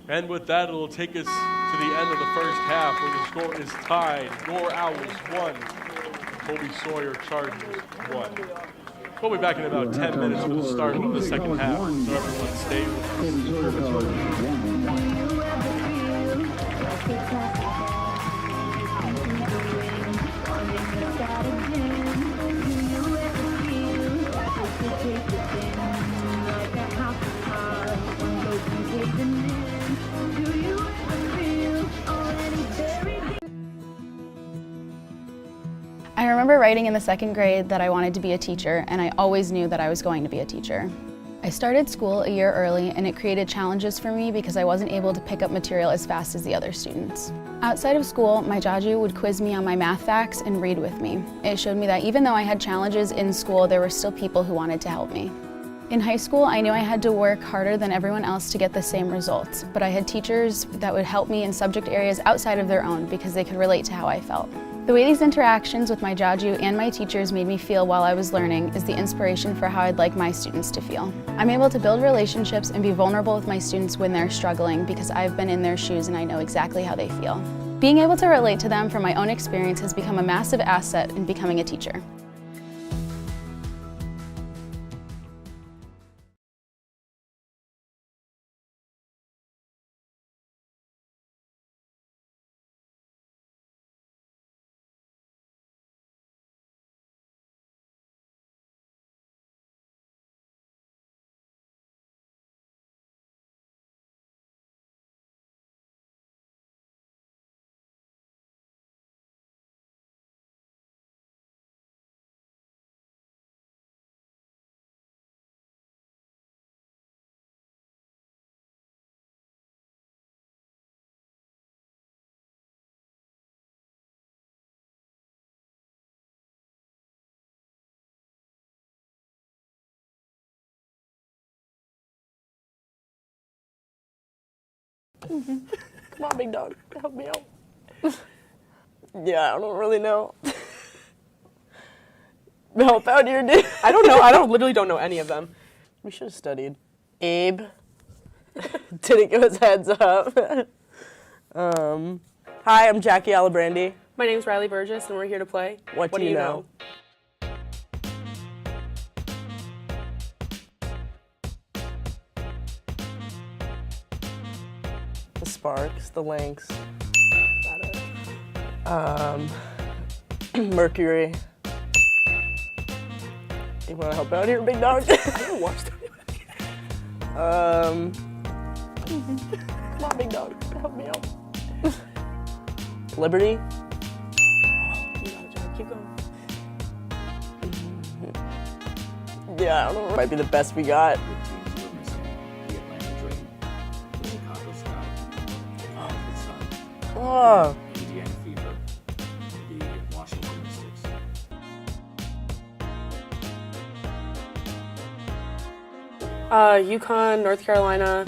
And with that, it'll take us to the end of the first half where the score is tied. Gore Owls 1, Colby-Sawyer Chargers 1. We'll be back in about 10 minutes for the start of the second half. So everyone stay with us. I remember writing in the 2nd grade that I wanted to be a teacher, and I always knew that I was going to be a teacher. I started school a year early, and it created challenges for me because I wasn't able to pick up material as fast as the other students. Outside of school, my jaju would quiz me on my math facts and read with me. It showed me that even though I had challenges in school, there were still people who wanted to help me. In high school, I knew I had to work harder than everyone else to get the same results, but I had teachers that would help me in subject areas outside of their own because they could relate to how I felt. The way these interactions with my jaju and my teachers made me feel while I was learning is the inspiration for how I'd like my students to feel. I'm able to build relationships and be vulnerable with my students when they're struggling because I've been in their shoes and I know exactly how they feel. Being able to relate to them from my own experience has become a massive asset in becoming a teacher. Come on, big dog, help me out. Yeah, I don't really know. Help out here, dude. I don't know. Literally don't know any of them. We should have studied. Abe didn't give us heads up. Hi, I'm Jackie Alibrandi. My name's Riley Burgess, and we're here to play. What do you know? The Sparks, the Lynx. Mercury. You want to help out here, big dog? I didn't watch that. Come on, big dog, help me out. Liberty. Keep going. Yeah, I don't know. Might be the best we got. Oh. Indiana Fever, the Washington Mystics. Yukon, North Carolina.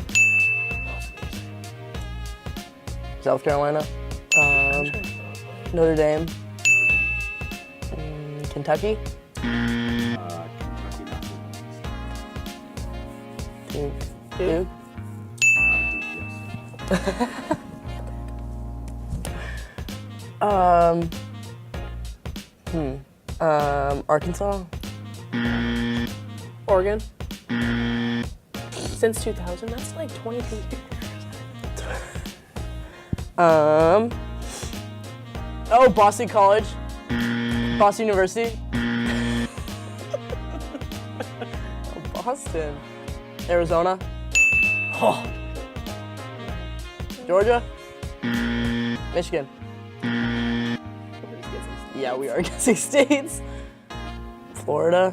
South Carolina. Notre Dame. Kentucky. Kentucky, not Duke. Arkansas. Oregon. Since 2000, that's like 22 years. Boston College. Boston University. Boston. Arizona. Georgia. Michigan. Yeah, we are guessing states. Florida.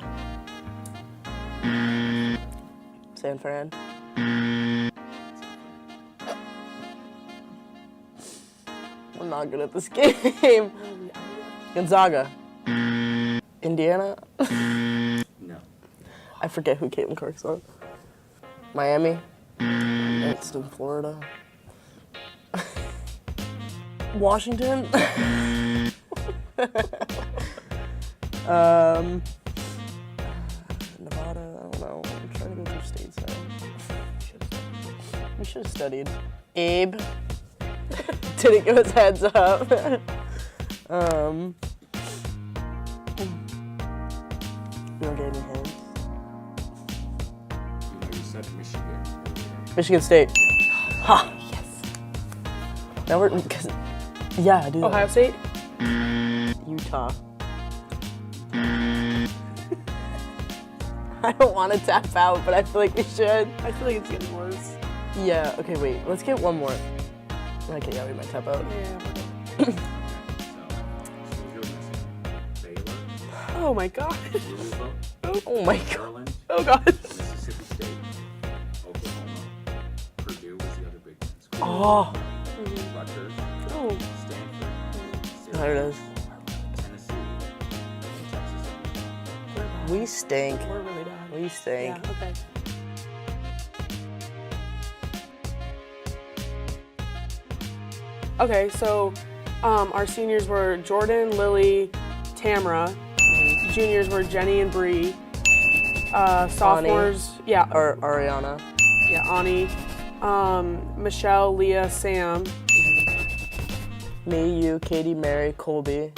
San Fran. I'm not good at this game. Gonzaga. Indiana. No. I forget who Caitlin Clark's on. Miami. It's in Florida. Washington. Nevada. I don't know. I'm trying to go through states now. We should have studied. Abe. Didn't give us heads up. You don't get any hints. You said Michigan. Michigan State. Ha! Yes. Now we're, yeah, dude. Ohio State. Utah. I don't want to tap out, but I feel like we should. I feel like it's getting worse. Yeah, okay, wait. Let's get one more. Okay, yeah, we might tap out. Yeah. Oh my god. Oh my god. Oh god. Mississippi State, Oklahoma, Purdue was the other big one. Oh. Rutgers, Oh. Stanford, There it is. Tennessee, Texas. We stink. We're really bad. We stink. Yeah, okay. Okay, so our seniors were Jordan, Lily, Tamara. Juniors were Jenny and Bree. Sophomores, yeah. Or Ariana. Yeah, Ani. Michelle, Leah, Sam. Me, you, Katie, Mary, Colby.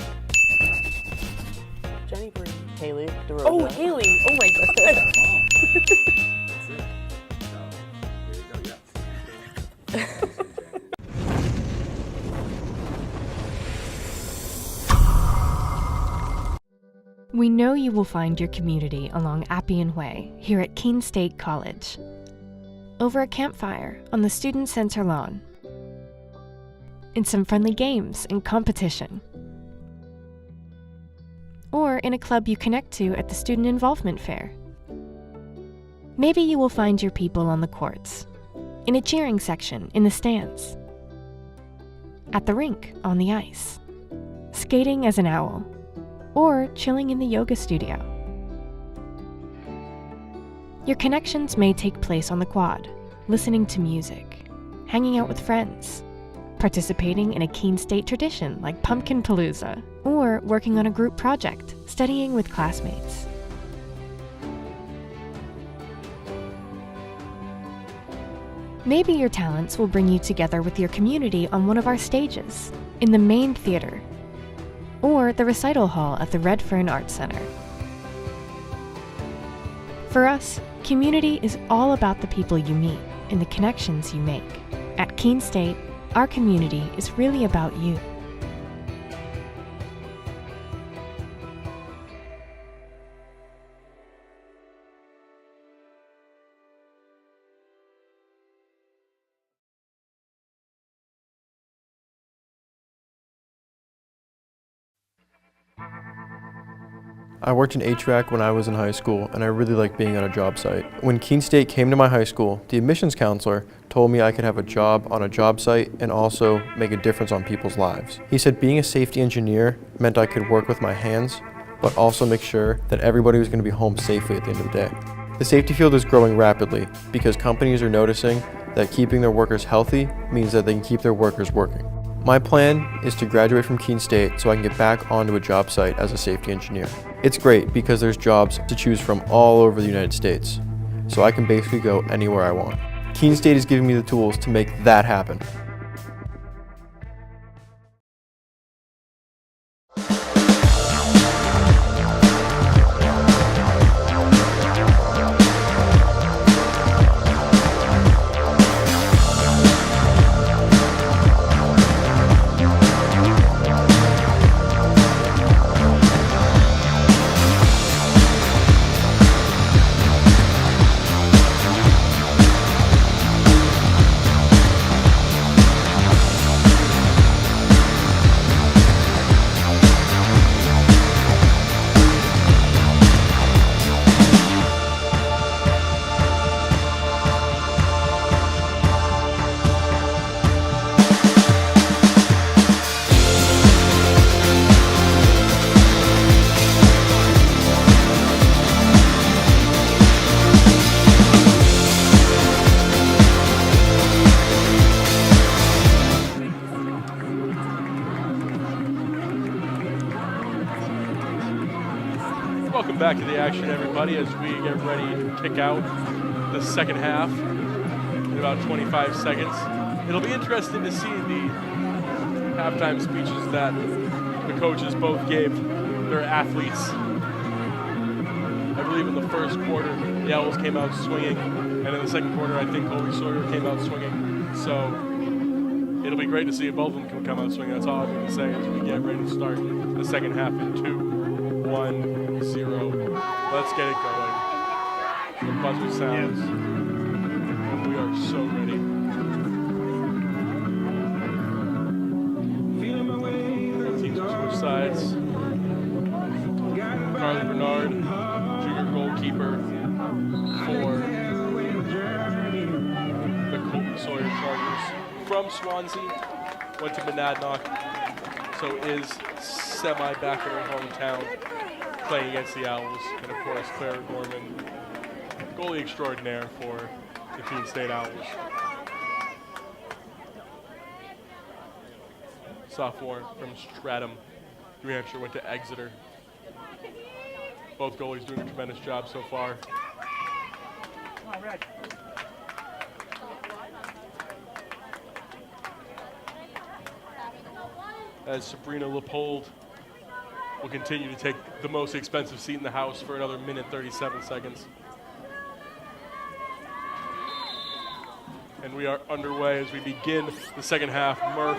Jenny, Bree. Haley. DeRosa. Oh, Haley. Oh my god. That's it. So, there you go, yeah. We know you will find your community along Appian Way here at Keene State College. Over a campfire on the Student Center lawn. In some friendly games and competition. Or in a club you connect to at the Student Involvement Fair. Maybe you will find your people on the courts, in a cheering section in the stands, at the rink on the ice, skating as an owl, or chilling in the yoga studio. Your connections may take place on the quad, listening to music, hanging out with friends, participating in a Keene State tradition like Pumpkin Palooza, or working on a group project, studying with classmates. Maybe your talents will bring you together with your community on one of our stages, in the main theater, or the recital hall at the Redfern Arts Center. For us, community is all about the people you meet and the connections you make. At Keene State, our community is really about you. I worked in HVAC when I was in high school, and I really liked being on a job site. When Keene State came to my high school, the admissions counselor told me I could have a job on a job site and also make a difference on people's lives. He said being a safety engineer meant I could work with my hands, but also make sure that everybody was going to be home safely at the end of the day. The safety field is growing rapidly because companies are noticing that keeping their workers healthy means that they can keep their workers working. My plan is to graduate from Keene State so I can get back onto a job site as a safety engineer. It's great because there's jobs to choose from all over the United States. so I can basically go anywhere I want. Keene State is giving me the tools to make that happen. Welcome back to the action, everybody, as we get ready to kick out the second half in about 25 seconds. It'll be interesting to see the halftime speeches that the coaches both gave their athletes. I believe in the first quarter, the Owls came out swinging, and in the second quarter, I think Colby-Sawyer came out swinging. So it'll be great to see if both of them can come out swinging. That's all I'm going to say as we get ready to start the second half in 2, 1, 0. Let's get it going. The buzzer sounds. And we are so ready. Teams will switch sides. Carly Bernard, junior goalkeeper for the Colby-Sawyer Chargers from Swansea. Went to Monadnock, so is semi-back in her hometown, playing against the Owls. And of course, Claire Gorman, goalie extraordinaire for the Keene State Owls. Sophomore from Stratham, New Hampshire, went to Exeter. Both goalies doing a tremendous job so far. Come on, Red. As Sabrina Leopold will continue to take the most expensive seat in the house for another minute 37 seconds. And we are underway as we begin the second half. Murph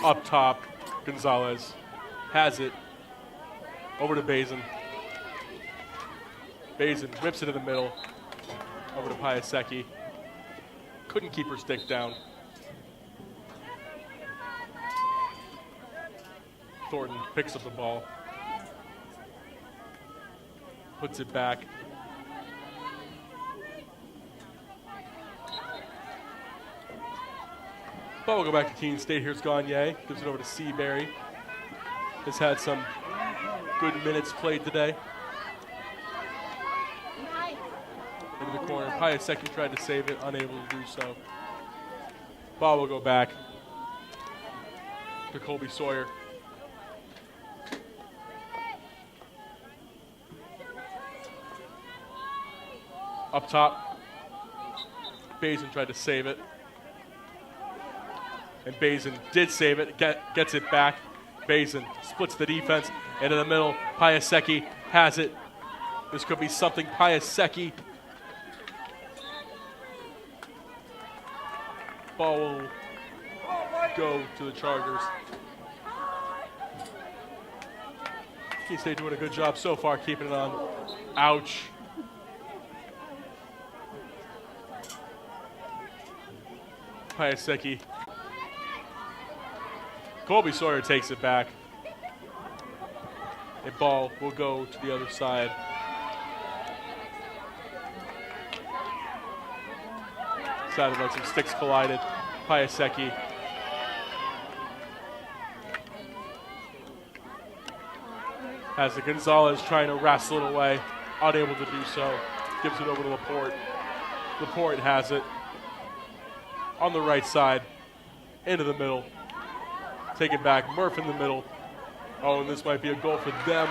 up top. Gonzalez has it. Over to Bazin. Bazin whips it in the middle. Over to Piasecki. Couldn't keep her stick down. Thornton picks up the ball. Puts it back. Ball will go back to Keene State. Here's Gagne. Gives it over to Seabury. Has had some good minutes played today. Into the corner. Piasecki tried to save it, unable to do so. Ball will go back to Colby-Sawyer. Up top, Bazin tried to save it. And Bazin did save it, gets it back. Bazin splits the defense into the middle. Piasecki has it. This could be something. Piasecki. Ball will go to the Chargers. Keene State doing a good job so far keeping it on. Ouch. Piasecki. Colby-Sawyer takes it back. A ball will go to the other side. Sounded like some sticks collided. Piasecki. Has the Gonzalez trying to wrestle it away. Unable to do so. Gives it over to Laporte. Laporte has it. On the right side. Into the middle. Take it back. Murph in the middle. Oh, and this might be a goal for them.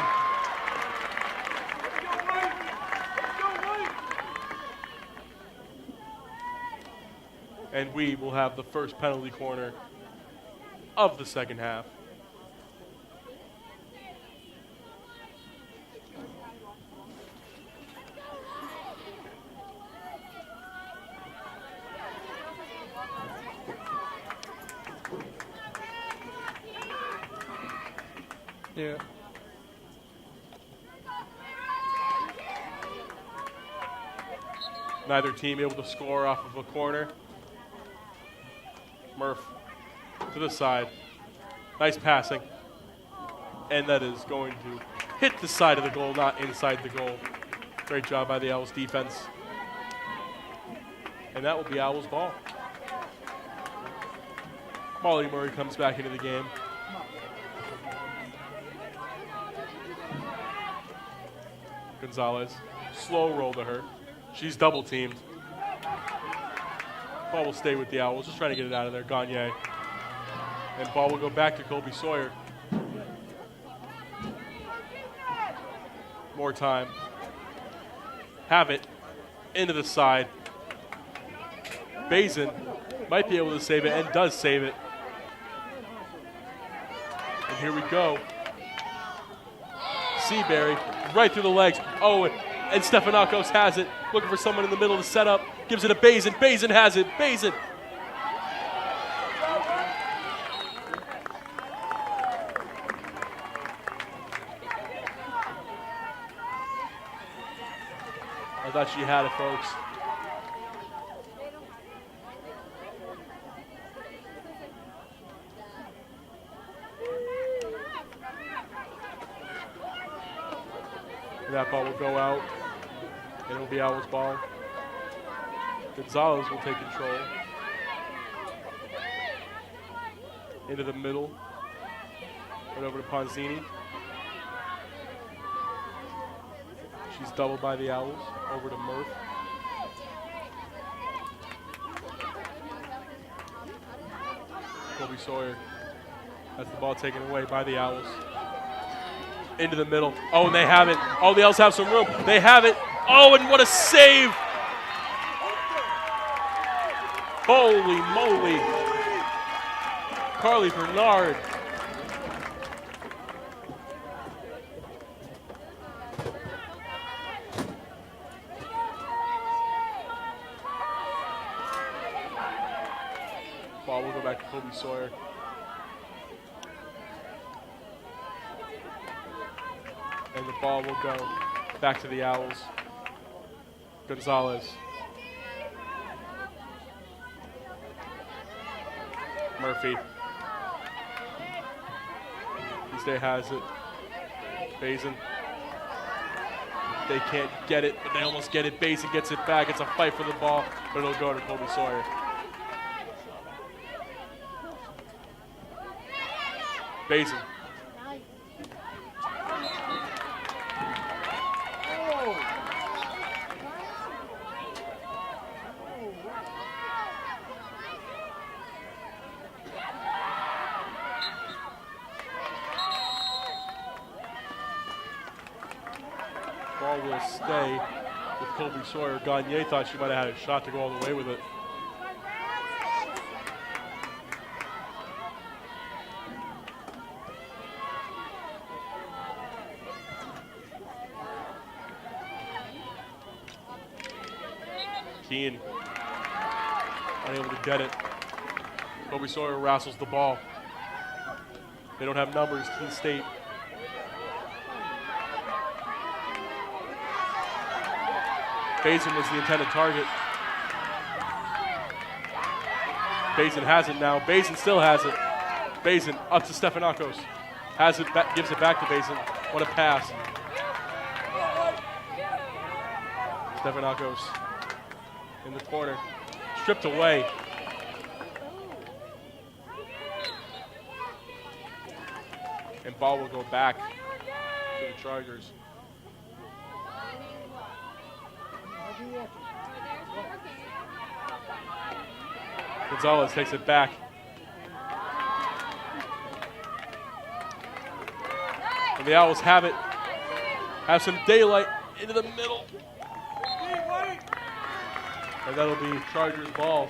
And we will have the first penalty corner of the second half. Yeah. Neither team able to score off of a corner. Murph to the side. Nice passing. And that is going to hit the side of the goal, not inside the goal. Great job by the Owls defense. And that will be Owls ball. Molly Murray comes back into the game. Gonzalez, slow roll to her. She's double teamed. Ball will stay with the Owls, just trying to get it out of there. Gagne. And ball will go back to Colby-Sawyer. More time. Have it. Into the side. Bazin might be able to save it and does save it. And here we go. Seabury right through the legs. Oh, and Stefanakos has it. Looking for someone in the middle to set up. Gives it to Bazin. Bazin has it. Bazin. I thought she had it, folks. That ball will go out, and it'll be Owls' ball. Gonzalez will take control. Into the middle. Right over to Ponzini. She's doubled by the Owls. Over to Murph. Colby-Sawyer has the ball taken away by the Owls. Into the middle. Oh, and they have it. Oh, the Owls have some room. They have it. Oh, and what a save. Holy moly. Carly Bernard. Ball will go back to Colby-Sawyer. And the ball will go back to the Owls. Gonzalez. Murphy. Tuesday has it. Bazin. They can't get it, but they almost get it. Bazin gets it back. It's a fight for the ball, but it'll go to Colby-Sawyer. Bazin. Ball will stay with Colby-Sawyer. Gagne thought she might have had a shot to go all the way with it. Keene unable to get it. Colby-Sawyer wrestles the ball. They don't have numbers, Keene State. Bazin was the intended target. Bazin has it now. Bazin still has it. Bazin up to Stefanakos. Has it, gives it back to Bazin. What a pass. Stefanakos in the corner. Stripped away. And ball will go back to the Chargers. Gonzalez takes it back. And the Owls have it. Have some daylight into the middle. And that'll be Chargers ball.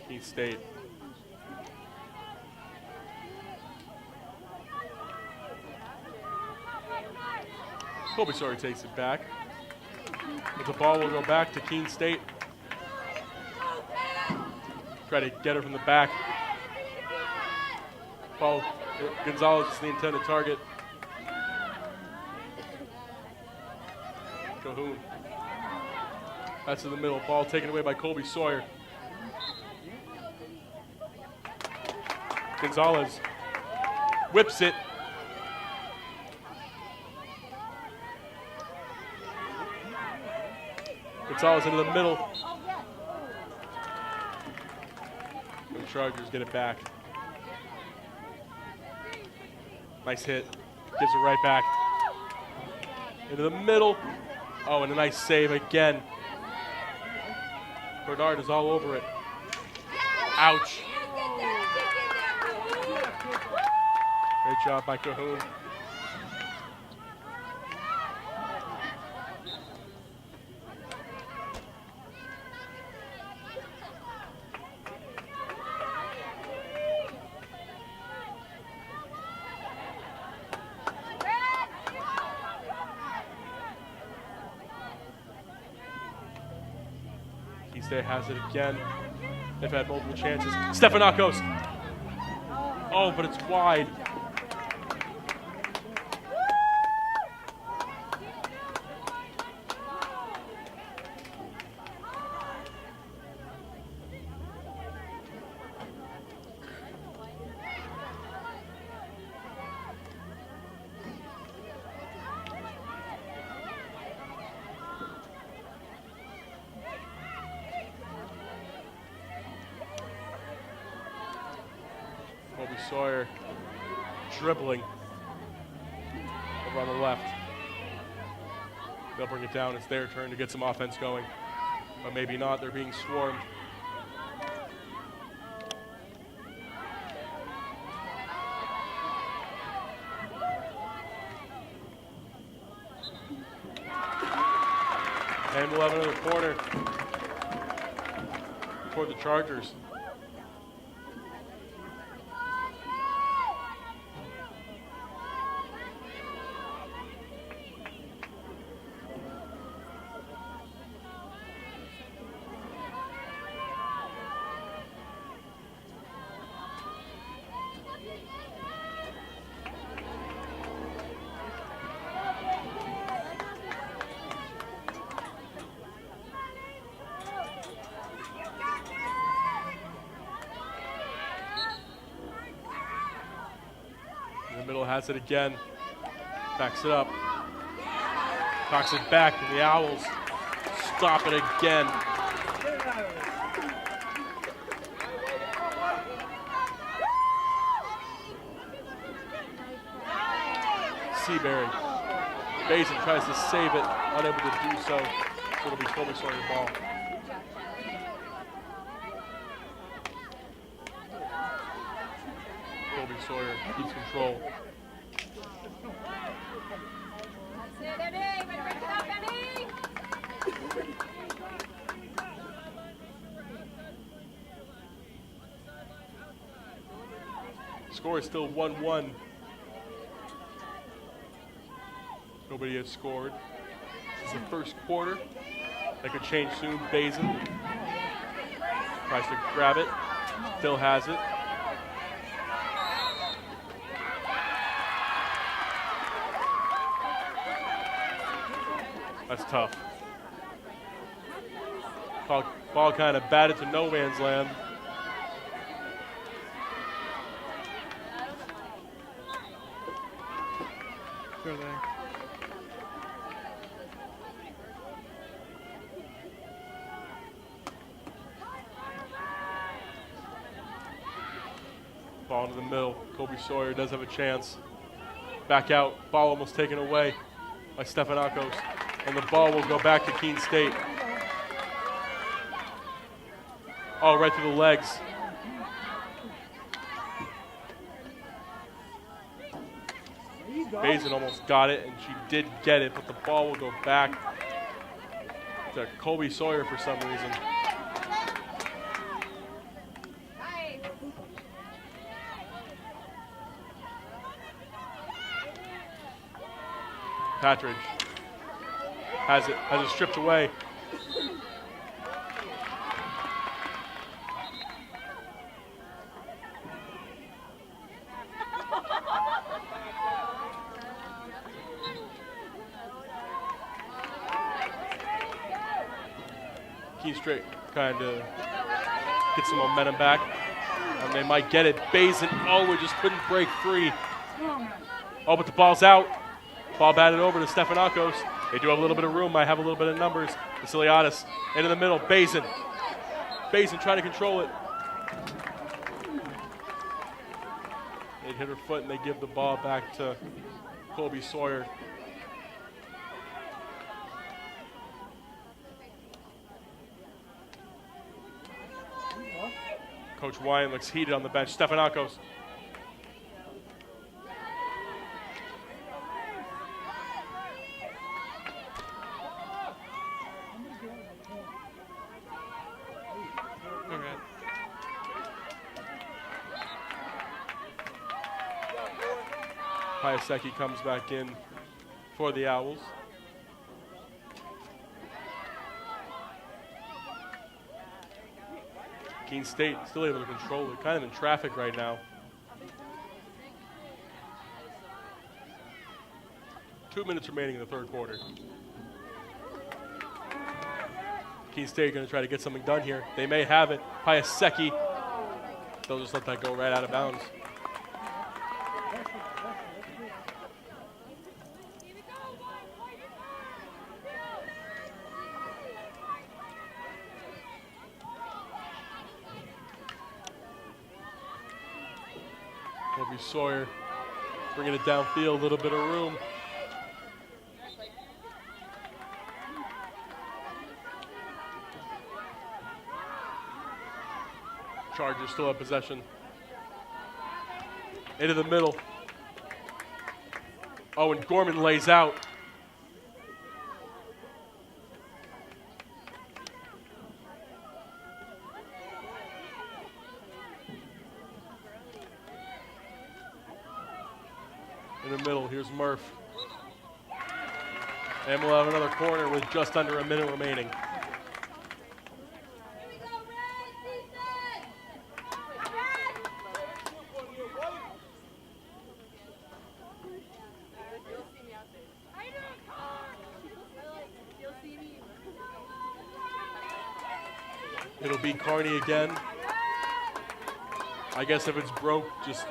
Keene State. Colby-Sawyer takes it back. But the ball will go back to Keene State. Try to get her from the back. Ball, Gonzalez is the intended target. Cahoon. That's in the middle. Ball taken away by Colby-Sawyer. Gonzalez whips it. Gonzalez into the middle. The Chargers get it back. Nice hit. Gives it right back. Into the middle. Oh, and a nice save again. Bernard is all over it. Ouch. Great job by Cahoon. Keene State has it again. They've had multiple chances. Stefanakos. Oh, but it's wide. Colby-Sawyer dribbling over on the left. They'll bring it down. It's their turn to get some offense going. But maybe not. They're being swarmed. And we'll have another corner for the Chargers. In the middle, has it again. Backs it up. Knocks it back, and the Owls stop it again. Seabury. Basin tries to save it, unable to do so. So it'll be Colby-Sawyer ball. Colby-Sawyer keeps control. Score is still 1-1. Nobody has scored. This is the first quarter. That could change soon. Basin tries to grab it. Still has it. That's tough. Ball kind of batted to no man's land. Go there. Ball into the middle. Colby-Sawyer does have a chance. Back out. Ball almost taken away by Stefanakos. And the ball will go back to Keene State. Oh, right through the legs. Basin almost got it, and she did get it, but the ball will go back to Colby-Sawyer for some reason. Patridge has it stripped away. Keene straight kind of get some momentum back. And they might get it. Bazin, oh, it just couldn't break free. Oh, but the ball's out. Ball batted over to Stefanakos. They do have a little bit of room, might have a little bit of numbers. Vasiliadis into the middle. Bazin. Bazin trying to control it. They hit her foot and they give the ball back to Colby-Sawyer. Coach Wyan looks heated on the bench. Stefanakos. Piasecki comes back in for the Owls. Keene State still able to control it, kind of in traffic right now. 2 minutes remaining in the third quarter. Keene State going to try to get something done here. They may have it. Piasecki, they'll just let that go right out of bounds. Colby-Sawyer bringing it downfield, a little bit of room. Chargers still have possession. Into the middle. Oh, and Gorman lays out. In the middle, here's Murph. And we'll have another corner with just under a minute remaining. It'll be Carney again. I guess if it's broke, just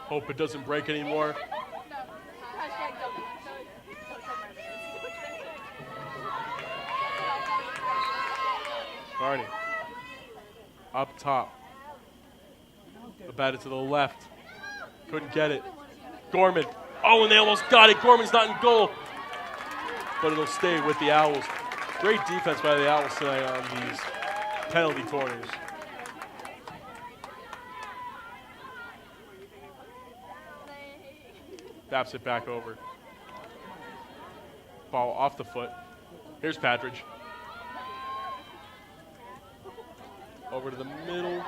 hope it doesn't break anymore. Carney up top. Batted to the left. Couldn't get it. Gorman. Oh, and they almost got it. Gorman's not in goal. But it'll stay with the Owls. Great defense by the Owls tonight on these penalty corners. Taps it back over. Ball off the foot. Here's Patridge. Over to the middle.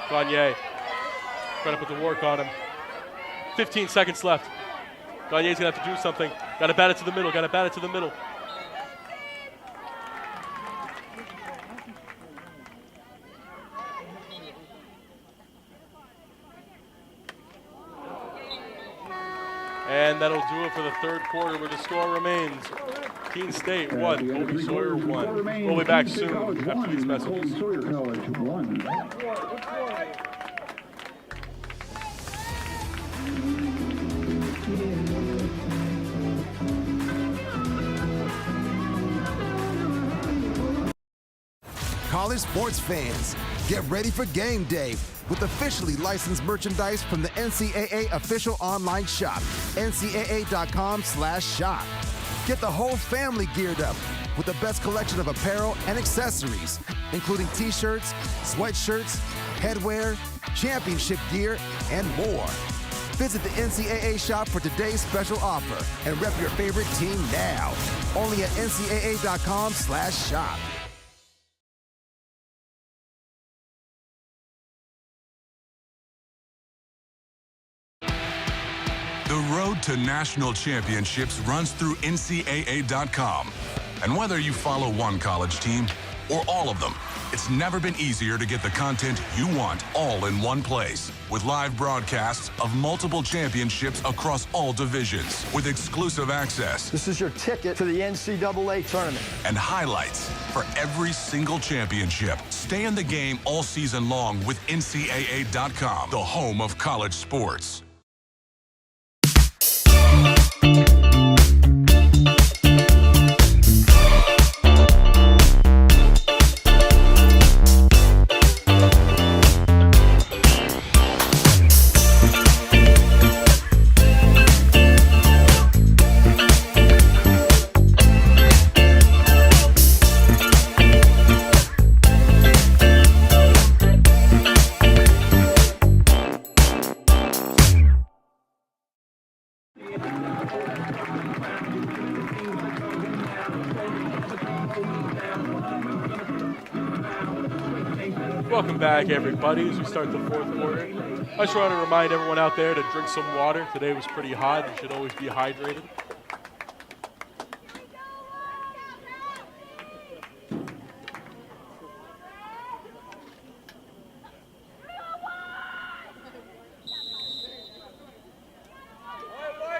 Gagne trying to put the work on him. 15 seconds left. Gagne's going to have to do something. Got to bat it to the middle. Got to bat it to the middle. And that'll do it for the third quarter where the score remains. Keene State 1, Colby-Sawyer 1. We'll be back soon after these messages. College sports fans, get ready for game day with officially licensed merchandise from the NCAA official online shop, ncaa.com/shop. Get the whole family geared up with the best collection of apparel and accessories, including t-shirts, sweatshirts, headwear, championship gear, and more. Visit the NCAA shop for today's special offer and rep your favorite team now. Only at ncaa.com/shop. to national championships runs through NCAA.com. And whether you follow one college team or all of them, it's never been easier to get the content you want all in one place. With live broadcasts of multiple championships across all divisions, with exclusive access. This is your ticket to the NCAA tournament. And highlights for every single championship. Stay in the game all season long with NCAA.com, the home of college sports. Welcome back, everybody, as we start the fourth quarter. I just want to remind everyone out there to drink some water. Today was pretty hot. You should always be hydrated.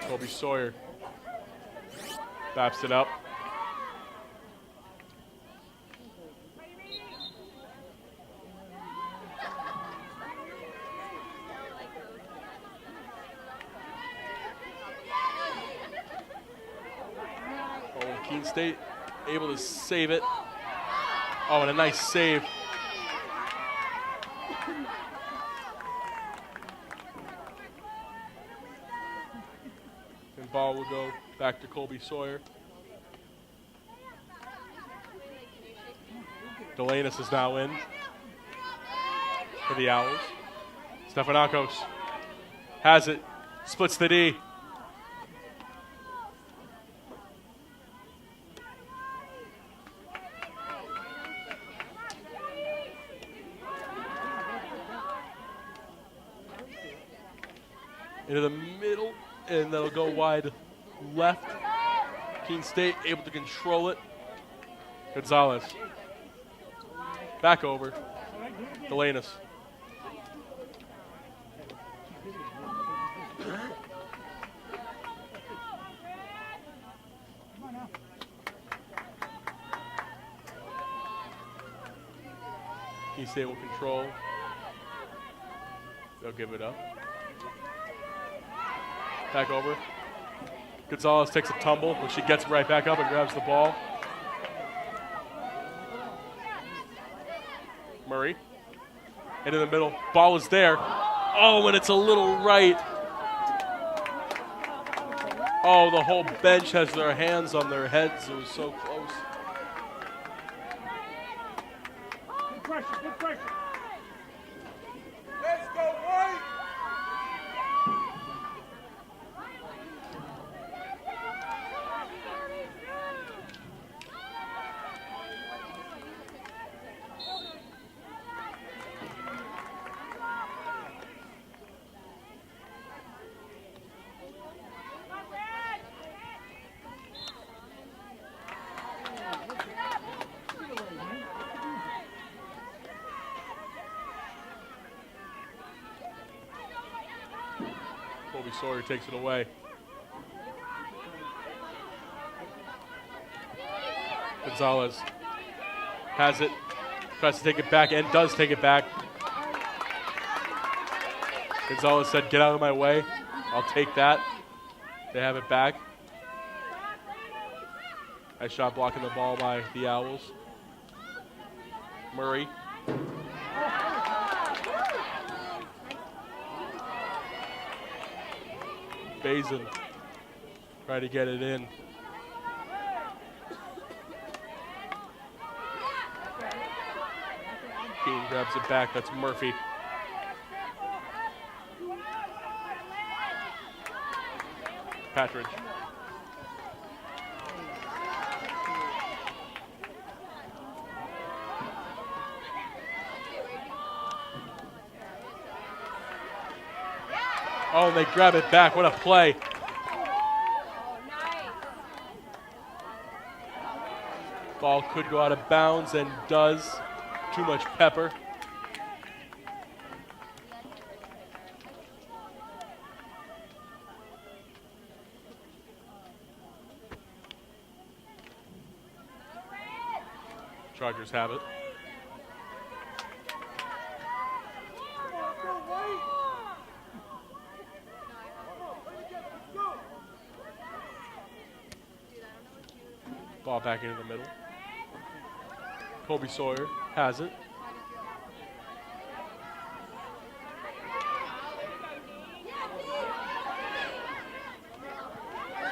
Colby-Sawyer baps it up. Keene State able to save it. Oh, and a nice save. And ball will go back to Colby-Sawyer. Delanus is now in for the Owls. Stefanakos has it, splits the D. Into the middle, and that'll go wide left. Keene State able to control it. Gonzalez. Back over. Delanus. Keene State will control. They'll give it up. Back over. Gonzalez takes a tumble, but she gets right back up and grabs the ball. Murray. Into the middle. Ball is there. Oh, and it's a little right. Oh, the whole bench has their hands on their heads. It was so close. Good pressure, good pressure. Let's go, White! Colby-Sawyer takes it away. Gonzalez has it, tries to take it back, and does take it back. Gonzalez said, "Get out of my way. I'll take that." They have it back. Nice shot blocking the ball by the Owls. Murray. Bazin try to get it in. Keene grabs it back. That's Murphy. Patridge. Oh, and they grab it back. What a play. Ball could go out of bounds and does. Too much pepper. Chargers have it. Ball back into the middle. Colby-Sawyer has it.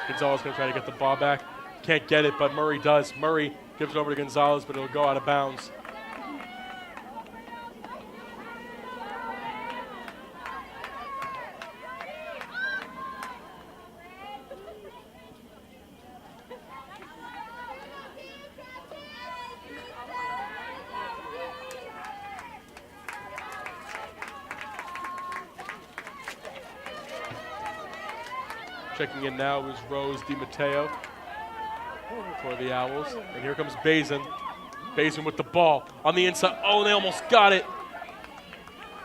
Gonzalez going to try to get the ball back. Can't get it, but Murray does. Murray gives it over to Gonzalez, but it'll go out of bounds. Checking in now is Rose DiMatteo for the Owls. And here comes Bazin. Bazin with the ball on the inside. Oh, they almost got it.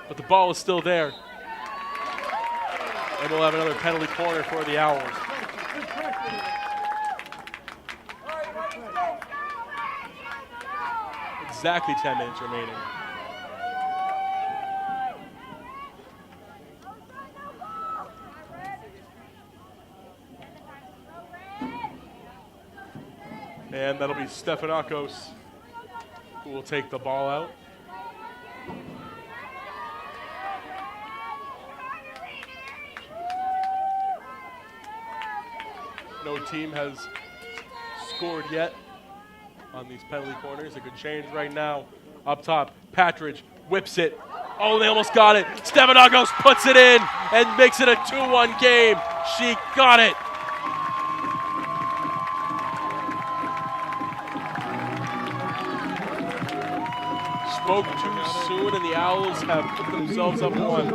But the ball is still there. And we'll have another penalty corner for the Owls. Exactly 10 minutes remaining. And that'll be Stefanakos who will take the ball out. No team has scored yet on these penalty corners. It could change right now. Up top, Patridge whips it. Oh, they almost got it. Stefanakos puts it in and makes it a 2-1 game. She got it. Spoke too soon, and the Owls have put themselves up one.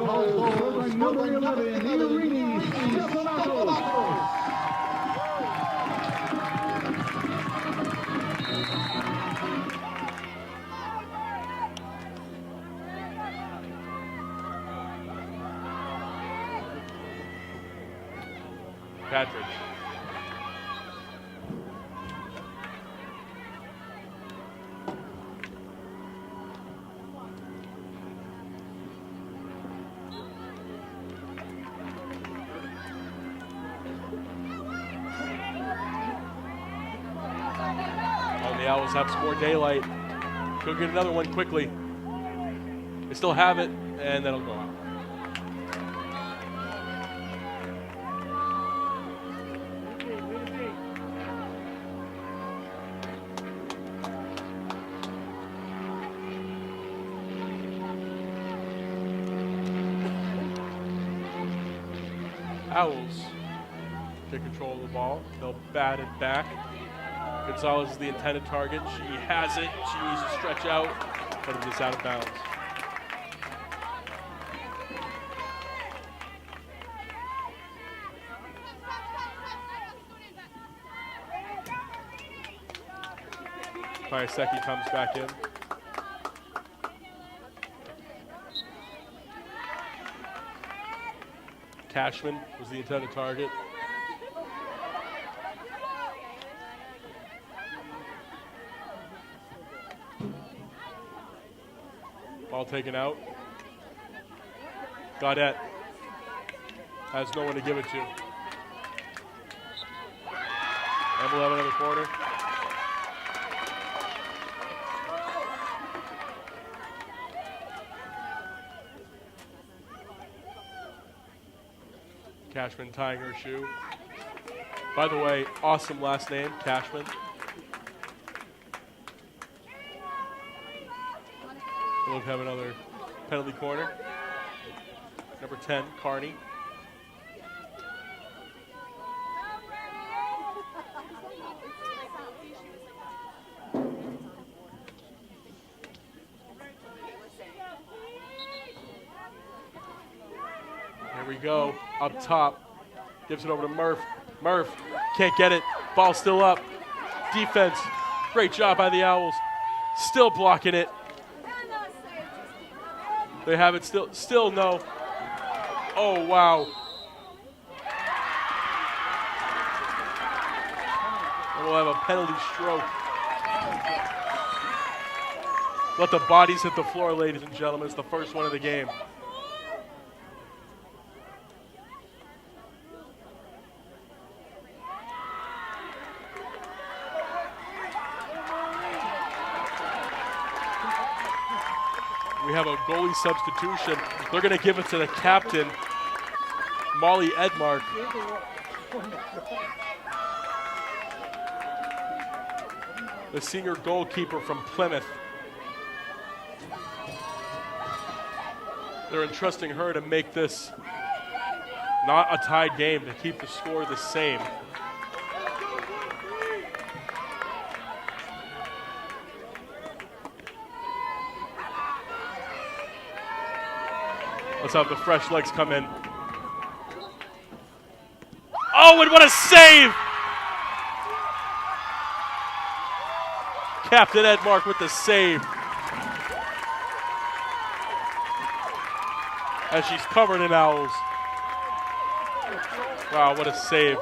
Patridge. The Owls have some more daylight. Could get another one quickly. They still have it, and that'll go out. Owls take control of the ball. They'll bat it back. Gonzalez is the intended target. She has it. She needs to stretch out, but it is out of bounds. Piasecki comes back in. Cashman was the intended target. Ball taken out. Gaudette has no one to give it to. And we'll have another corner. Cashman tying her shoe. By the way, awesome last name, Cashman. We'll have another penalty corner. Number 10, Carney. Here we go, up top. Gives it over to Murph. Murph can't get it. Ball still up. Defense. Great job by the Owls. Still blocking it. They have it still no. Oh, wow. And we'll have a penalty stroke. Let the bodies hit the floor, ladies and gentlemen. It's the first one of the game. We have a goalie substitution. They're going to give it to the captain, Molly Edmark. The senior goalkeeper from Plymouth. They're entrusting her to make this not a tied game, to keep the score the same. Let's have the fresh legs come in. Oh, and what a save! Captain Edmark with the save. As she's covered in Owls. Wow, what a save.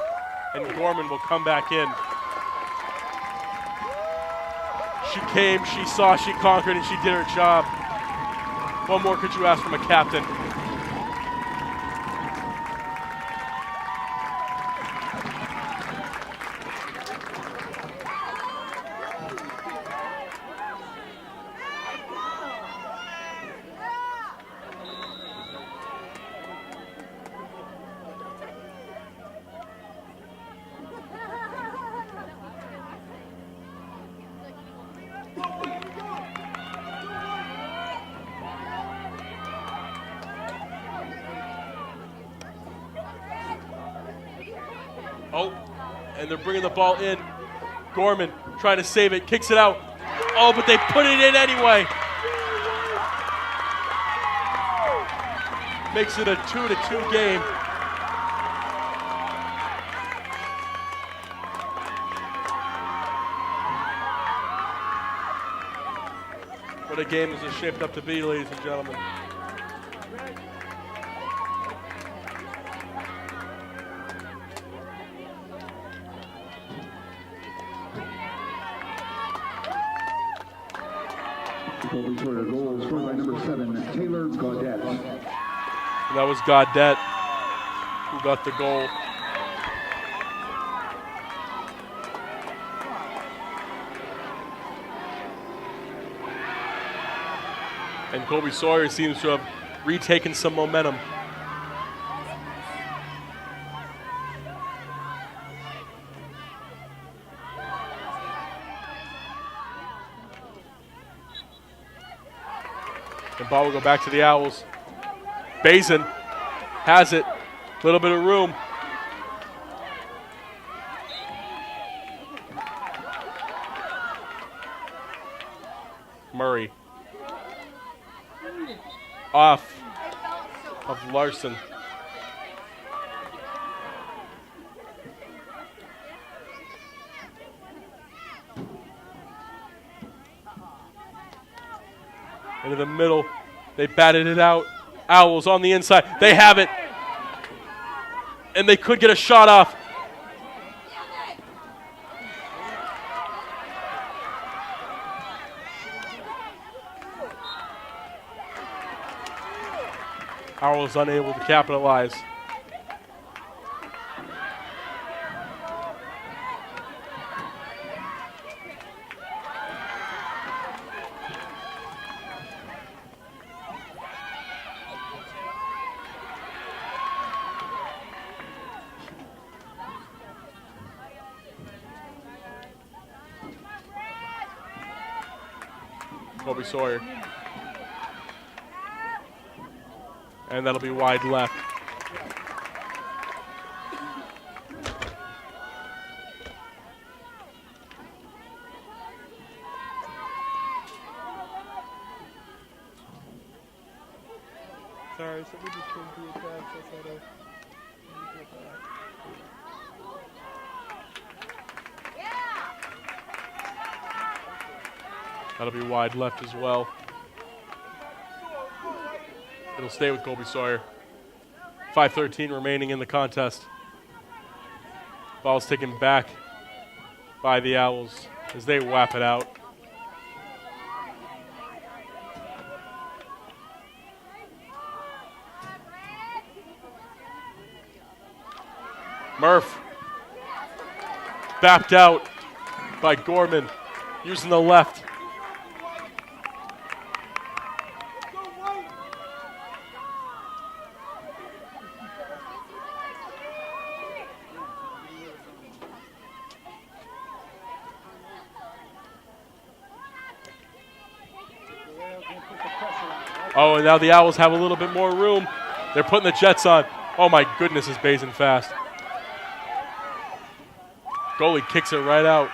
And Gorman will come back in. She came, she saw, she conquered, and she did her job. What more could you ask from a captain? Oh, and they're bringing the ball in. Gorman trying to save it, kicks it out. Oh, but they put it in anyway. Makes it a 2-2 game. What a game is it shaped up to be, ladies and gentlemen. Colby-Sawyer goal scored by number 7, Taylor Gaudette. And that was Gaudette who got the goal. And Colby-Sawyer seems to have retaken some momentum. And ball will go back to the Owls. Bazin has it. Little bit of room. Murray. Off of Larson. Into the middle. They batted it out. Owls on the inside. They have it. And they could get a shot off. Owls unable to capitalize. Colby-Sawyer. And that'll be wide left. Sorry, somebody just came through the text. I said, That'll be wide left as well. It'll stay with Colby-Sawyer. 5:13 remaining in the contest. Ball's taken back by the Owls as they whap it out. Murph, backed out by Gorman, using the left. Oh, and now the Owls have a little bit more room. They're putting the Jets on. Oh my goodness, is Bazin fast. Goalie kicks it right out.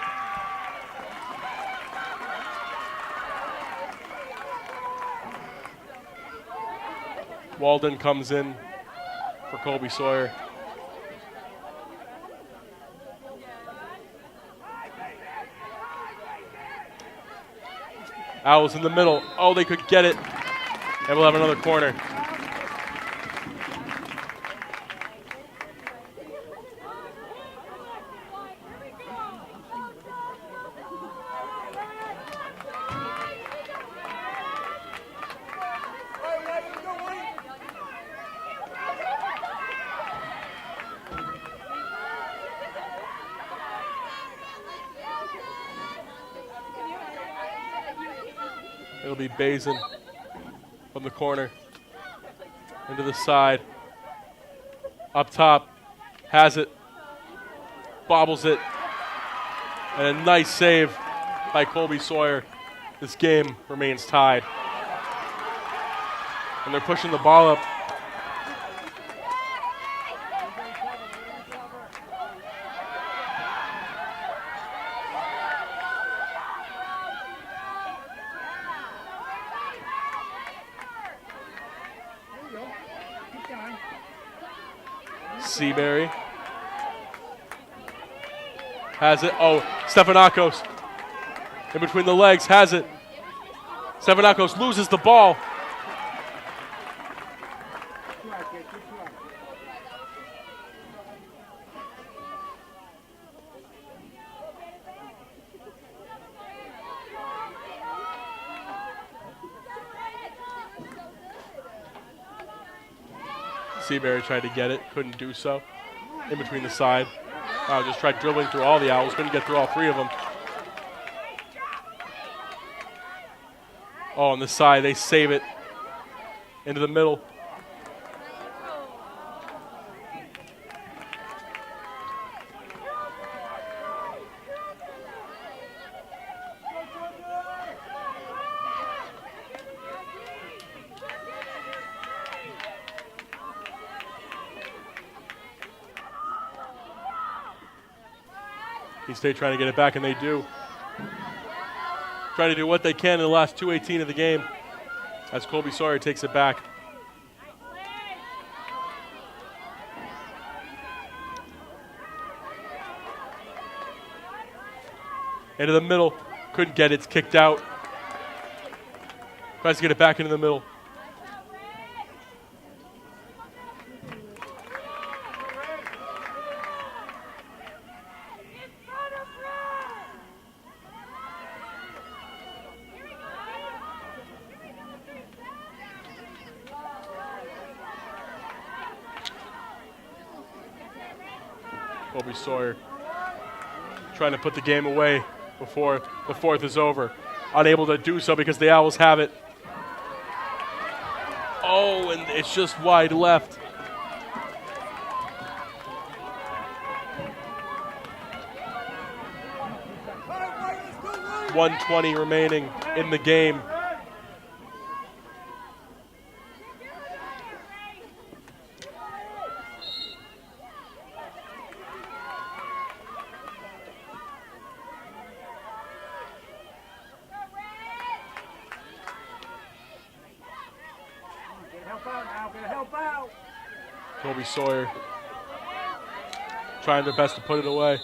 Walden comes in for Colby-Sawyer. Owls in the middle. Oh, they could get it. And we'll have another corner. It'll be Bazin from the corner into the side. Up top, has it, bobbles it, and a nice save by Colby-Sawyer. This game remains tied. And they're pushing the ball up. Seabury has it. Oh, Stefanakos in between the legs has it. Stefanakos loses the ball. Seabury tried to get it, couldn't do so. In between the side. Just tried dribbling through all the Owls, couldn't get through all three of them. Oh, on the side, they save it into the middle. Keene State trying to get it back, and they do. Trying to do what they can in the last 2:18 of the game as Colby-Sawyer takes it back. Into the middle, couldn't get it, it's kicked out. Tries to get it back into the middle. Colby-Sawyer trying to put the game away before the fourth is over. Unable to do so because the Owls have it. Oh, and it's just wide left. .120 remaining in the game. Colby-Sawyer trying their best to put it away.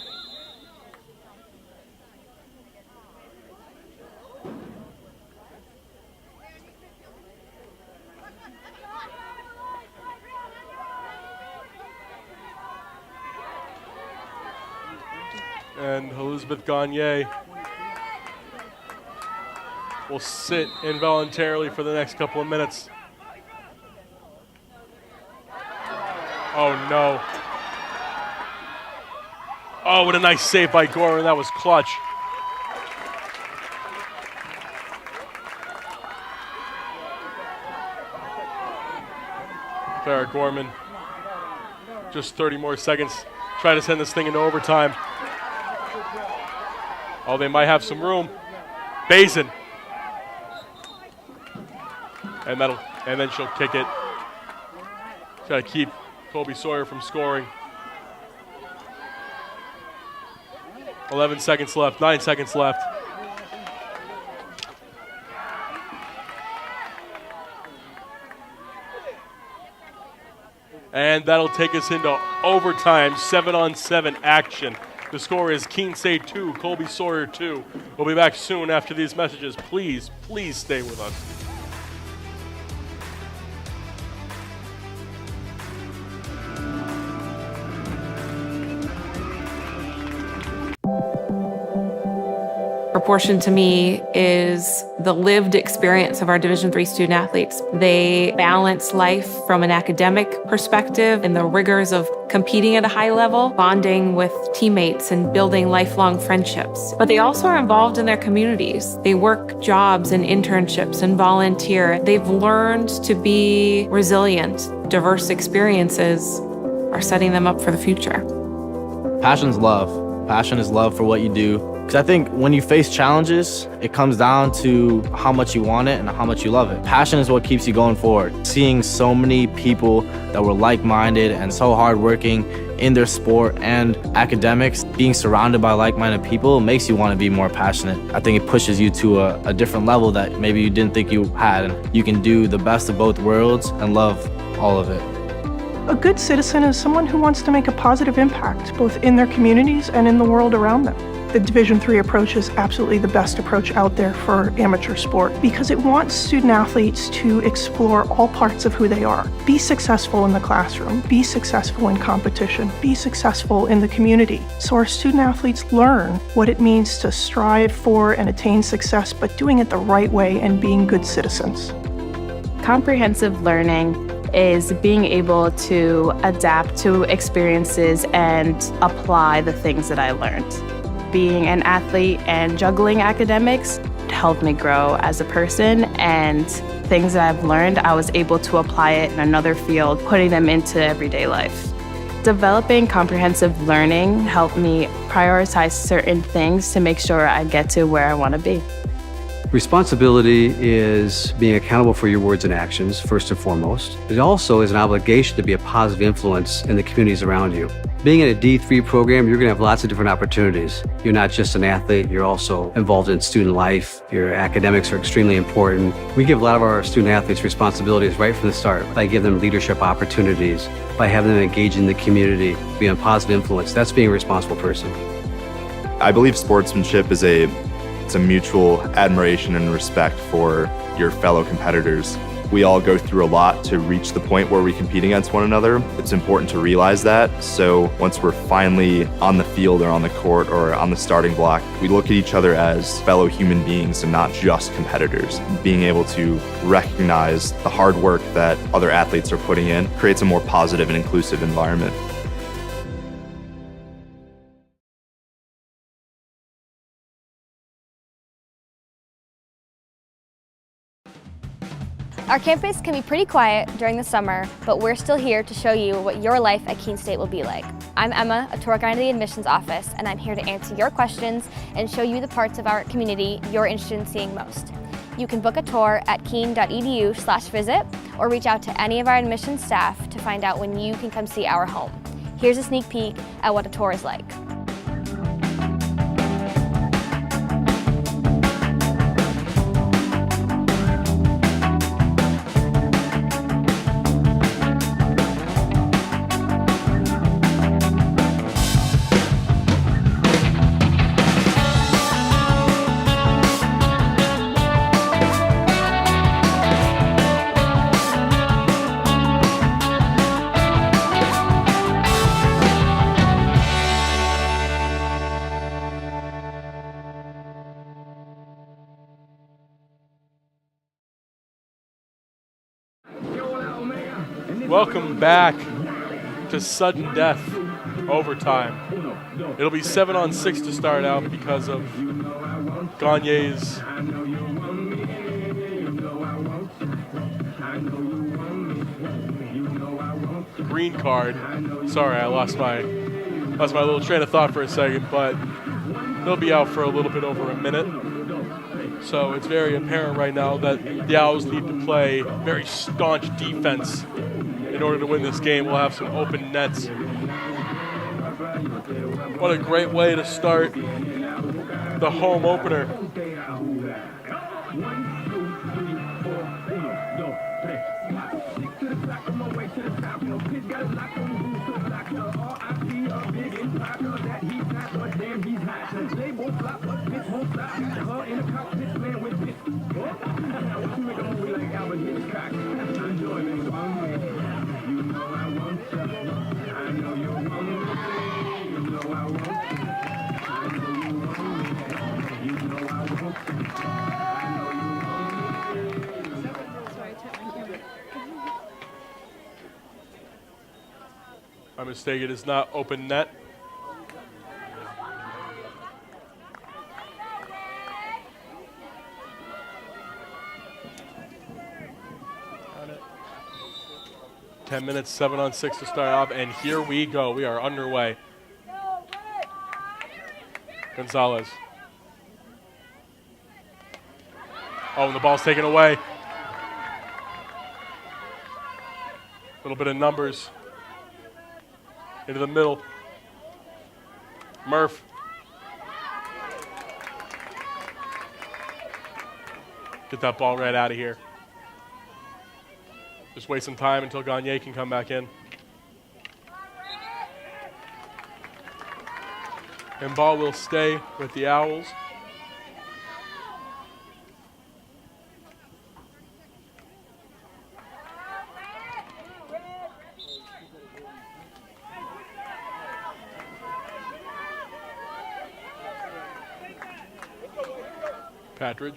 Elizabeth Gagne will sit involuntarily for the next couple of minutes. Oh no. Oh, what a nice save by Gorman. That was clutch. Farrah Gorman. Just 30 more seconds. Try to send this thing into overtime. Oh, they might have some room. Bazin. And then she'll kick it. Try to keep Colby-Sawyer from scoring. 11 seconds left, 9 seconds left. And that'll take us into overtime, 7-on-7 action. The score is Keene State 2, Colby-Sawyer 2. We'll be back soon after these messages. Please, please stay with us. Proportion to me is the lived experience of our Division III student athletes. They balance life from an academic perspective and the rigors of competing at a high level, bonding with teammates and building lifelong friendships. But they also are involved in their communities. They work jobs and internships and volunteer. They've learned to be resilient. Diverse experiences are setting them up for the future. Passion's love. Passion is love for what you do. Because I think when you face challenges, it comes down to how much you want it and how much you love it. Passion is what keeps you going forward. Seeing so many people that were like-minded and so hardworking in their sport and academics, being surrounded by like-minded people makes you want to be more passionate. I think it pushes you to a different level that maybe you didn't think you had. And you can do the best of both worlds and love all of it. A good citizen is someone who wants to make a positive impact, both in their communities and in the world around them. The Division III approach is absolutely the best approach out there for amateur sport because it wants student athletes to explore all parts of who they are. Be successful in the classroom, be successful in competition, be successful in the community. So our student athletes learn what it means to strive for and attain success, but doing it the right way and being good citizens. Comprehensive learning is being able to adapt to experiences and apply the things that I learned. Being an athlete and juggling academics helped me grow as a person, and things that I've learned, I was able to apply it in another field, putting them into everyday life. Developing comprehensive learning helped me prioritize certain things to make sure I get to where I want to be. Responsibility is being accountable for your words and actions, first and foremost. It also is an obligation to be a positive influence in the communities around you. Being in a D3 program, you're going to have lots of different opportunities. You're not just an athlete, you're also involved in student life. Your academics are extremely important. We give a lot of our student athletes responsibilities right from the start by giving them leadership opportunities, by having them engage in the community, being a positive influence. That's being a responsible person. I believe sportsmanship is a mutual admiration and respect for your fellow competitors. We all go through a lot to reach the point where we compete against one another. It's important to realize that. So once we're finally on the field or on the court or on the starting block, we look at each other as fellow human beings and not just competitors. Being able to recognize the hard work that other athletes are putting in creates a more positive and inclusive environment. Our campus can be pretty quiet during the summer, but we're still here to show you what your life at Keene State will be like. I'm Emma, a tour guide in the admissions office, and I'm here to answer your questions and show you the parts of our community you're interested in seeing most. You can book a tour at keene.edu/visit or reach out to any of our admissions staff to find out when you can come see our home. Here's a sneak peek at what a tour is like. Welcome back to sudden death overtime. It'll be 7-on-6 to start out because of Gagne's green card. Sorry, I lost my little train of thought for a second, but he'll be out for a little bit over a minute. So it's very apparent right now that the Owls need to play very staunch defense in order to win this game. We'll have some open nets. What a great way to start the home opener. My mistake, it is not open net. Got it. 10 minutes, 7-on-6 to start off, and here we go. We are underway. Gonzalez. Oh, and the ball's taken away. A little bit of numbers. Into the middle. Murph. Get that ball right out of here. Just wait some time until Gagne can come back in. And ball will stay with the Owls. Patridge.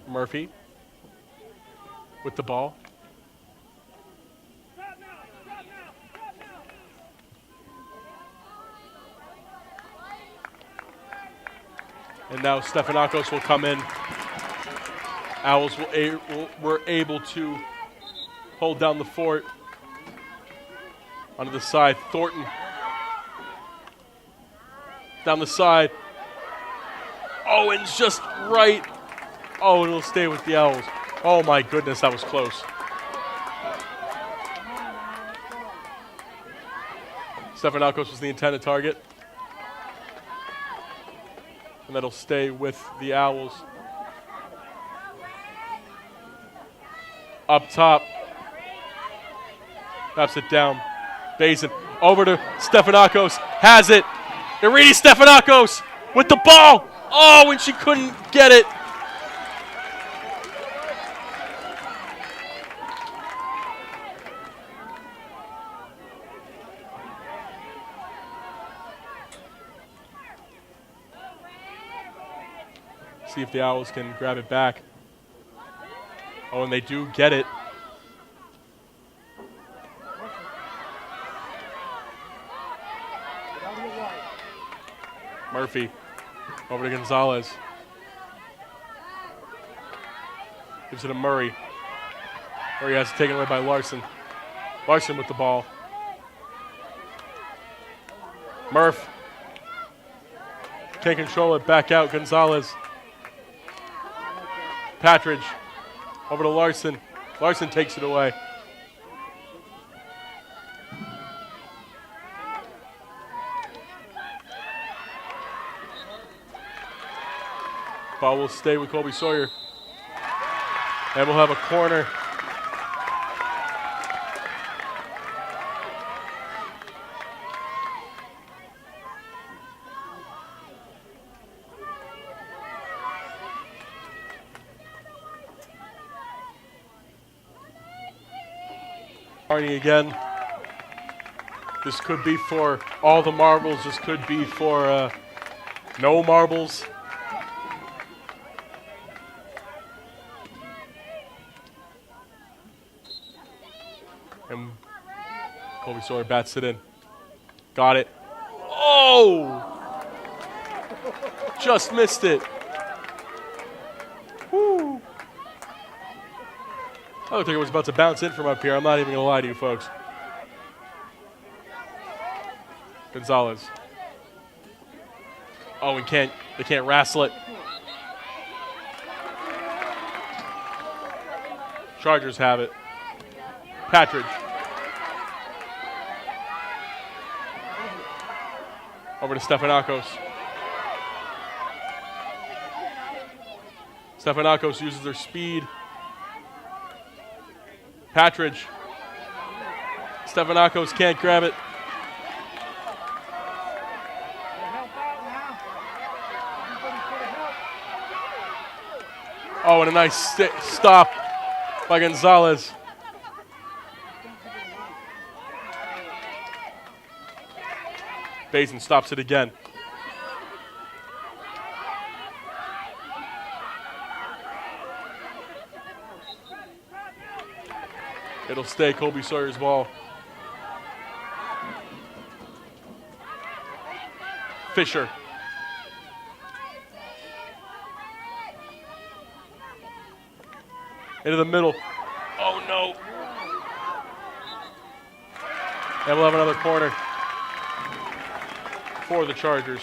Murphy with the ball. And now Stefanakos will come in. Owls were able to hold down the fort. Onto the side, Thornton. Down the side. Owens just right. Oh, it'll stay with the Owls. Oh my goodness, that was close. Stefanakos was the intended target. And that'll stay with the Owls. Up top. Taps it down. Bazin over to Stefanakos. Has it. Irene Stefanakos with the ball. Oh, and she couldn't get it. See if the Owls can grab it back. Oh, and they do get it. Murphy over to Gonzalez. Gives it to Murray. Murray has it taken away by Larson. Larson with the ball. Murph. Can't control it. Back out. Gonzalez. Patridge. Over to Larson. Larson takes it away. Ball will stay with Colby-Sawyer. And we'll have a corner. Carney again. This could be for all the marbles. This could be for no marbles. Colby-Sawyer bats it in. Got it. Oh! Just missed it. Woo. I looked like it was about to bounce in from up here. I'm not even going to lie to you folks. Gonzalez. Oh, and they can't wrestle it. Chargers have it. Patridge. Over to Stefanakos. Stefanakos uses their speed. Patridge. Stefanakos can't grab it. Oh, and a nice stop by Gonzalez. Basin stops it again. It'll stay Colby-Sawyer's ball. Fisher. Into the middle. Oh, no. And we'll have another corner for the Chargers.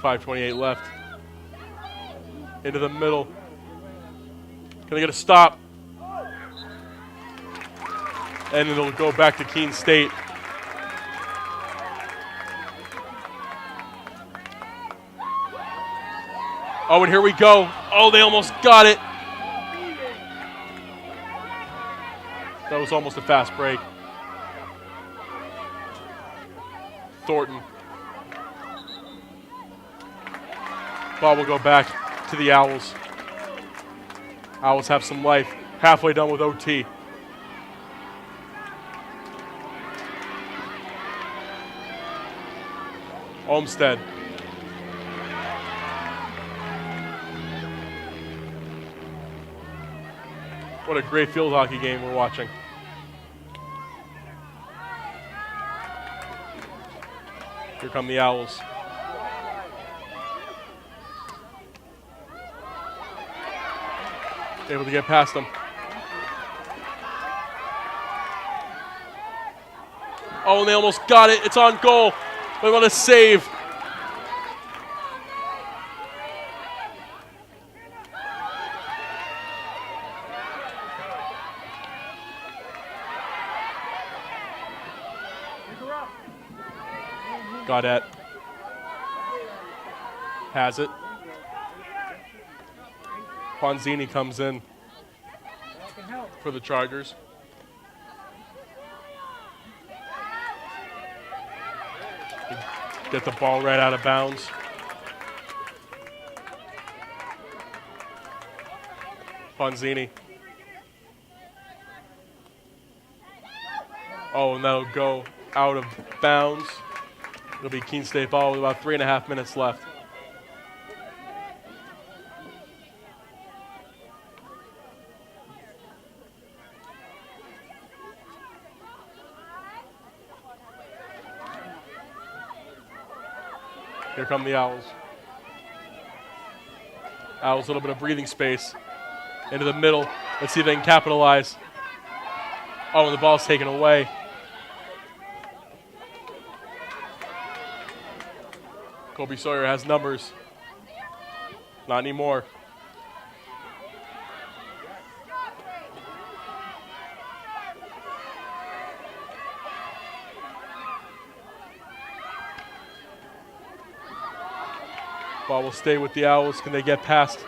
.5:28 left. Into the middle. Can they get a stop? And it'll go back to Keene State. Oh, and here we go. Oh, they almost got it. That was almost a fast break. Thornton. Ball will go back to the Owls. Owls have some life. Halfway done with OT. Olmsted. What a great field hockey game we're watching. Here come the Owls. Able to get past them. Oh, and they almost got it. It's on goal. They want to save. Gaudette has it. Ponzini comes in for the Chargers. Get the ball right out of bounds. Ponzini. Oh, and that'll go out of bounds. It'll be Keene State ball with about 3.5 minutes left. Here come the Owls. Owls, a little bit of breathing space. Into the middle. Let's see if they can capitalize. Oh, and the ball's taken away. Colby-Sawyer has numbers. Not anymore. Ball will stay with the Owls. Can they get past?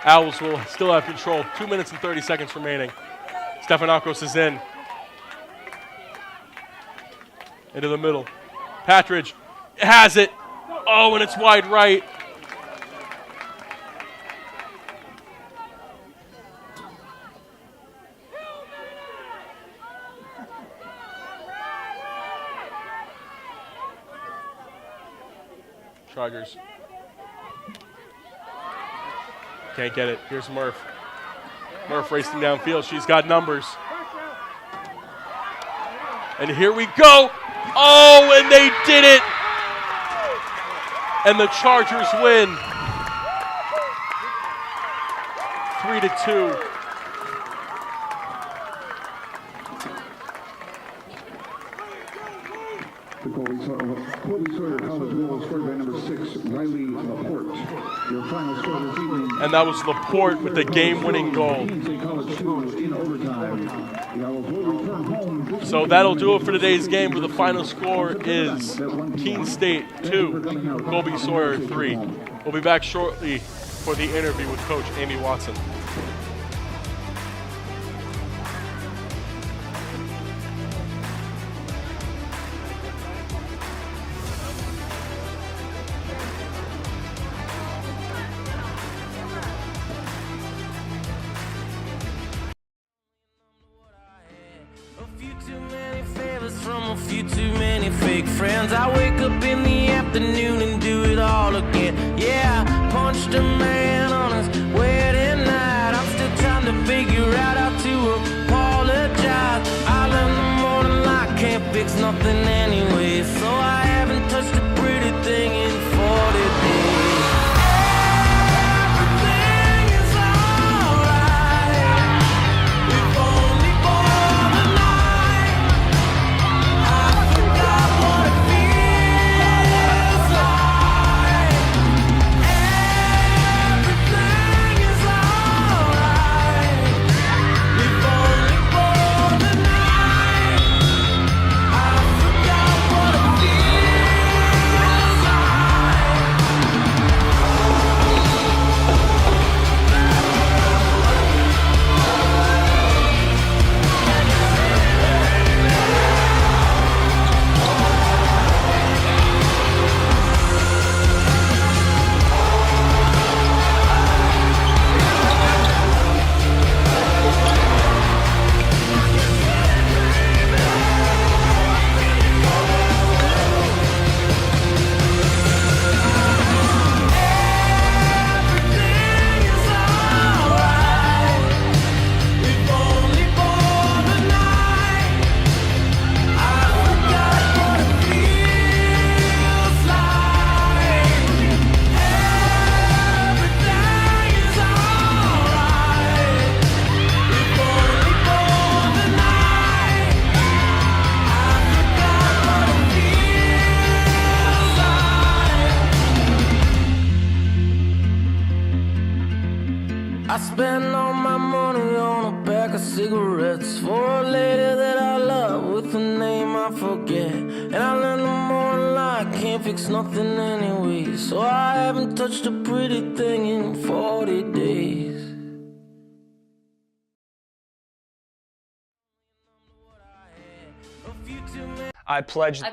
Owls will still have control. 2 minutes and 30 seconds remaining. Stefanakos is in. Into the middle. Patridge has it. Oh, and it's wide right. Chargers. Can't get it. Here's Murph. Murph racing downfield. She's got numbers. And here we go. Oh, and they did it. And the Chargers win. 3-2. The Colby-Sawyer College goal was scored by number 6, Riley Laporte. Your final score this evening. And that was Laporte with the game-winning goal. So that'll do it for today's game, where the final score is Keene State 2, Colby-Sawyer 3. We'll be back shortly for the interview with Coach Amy Watson. I wake up in the afternoon and do it all again. Yeah, I punched a man on his wedding night. I'm still trying to figure out how to apologize. I learned the morning light can't fix nothing anyway, so I haven't touched a pretty thing in 40 days. I spend all my money on a pack of cigarettes for a lady that I love with a name I forget. And I learned the morning light can't fix nothing anyway, so I haven't touched a pretty thing in 40 days. I pledged.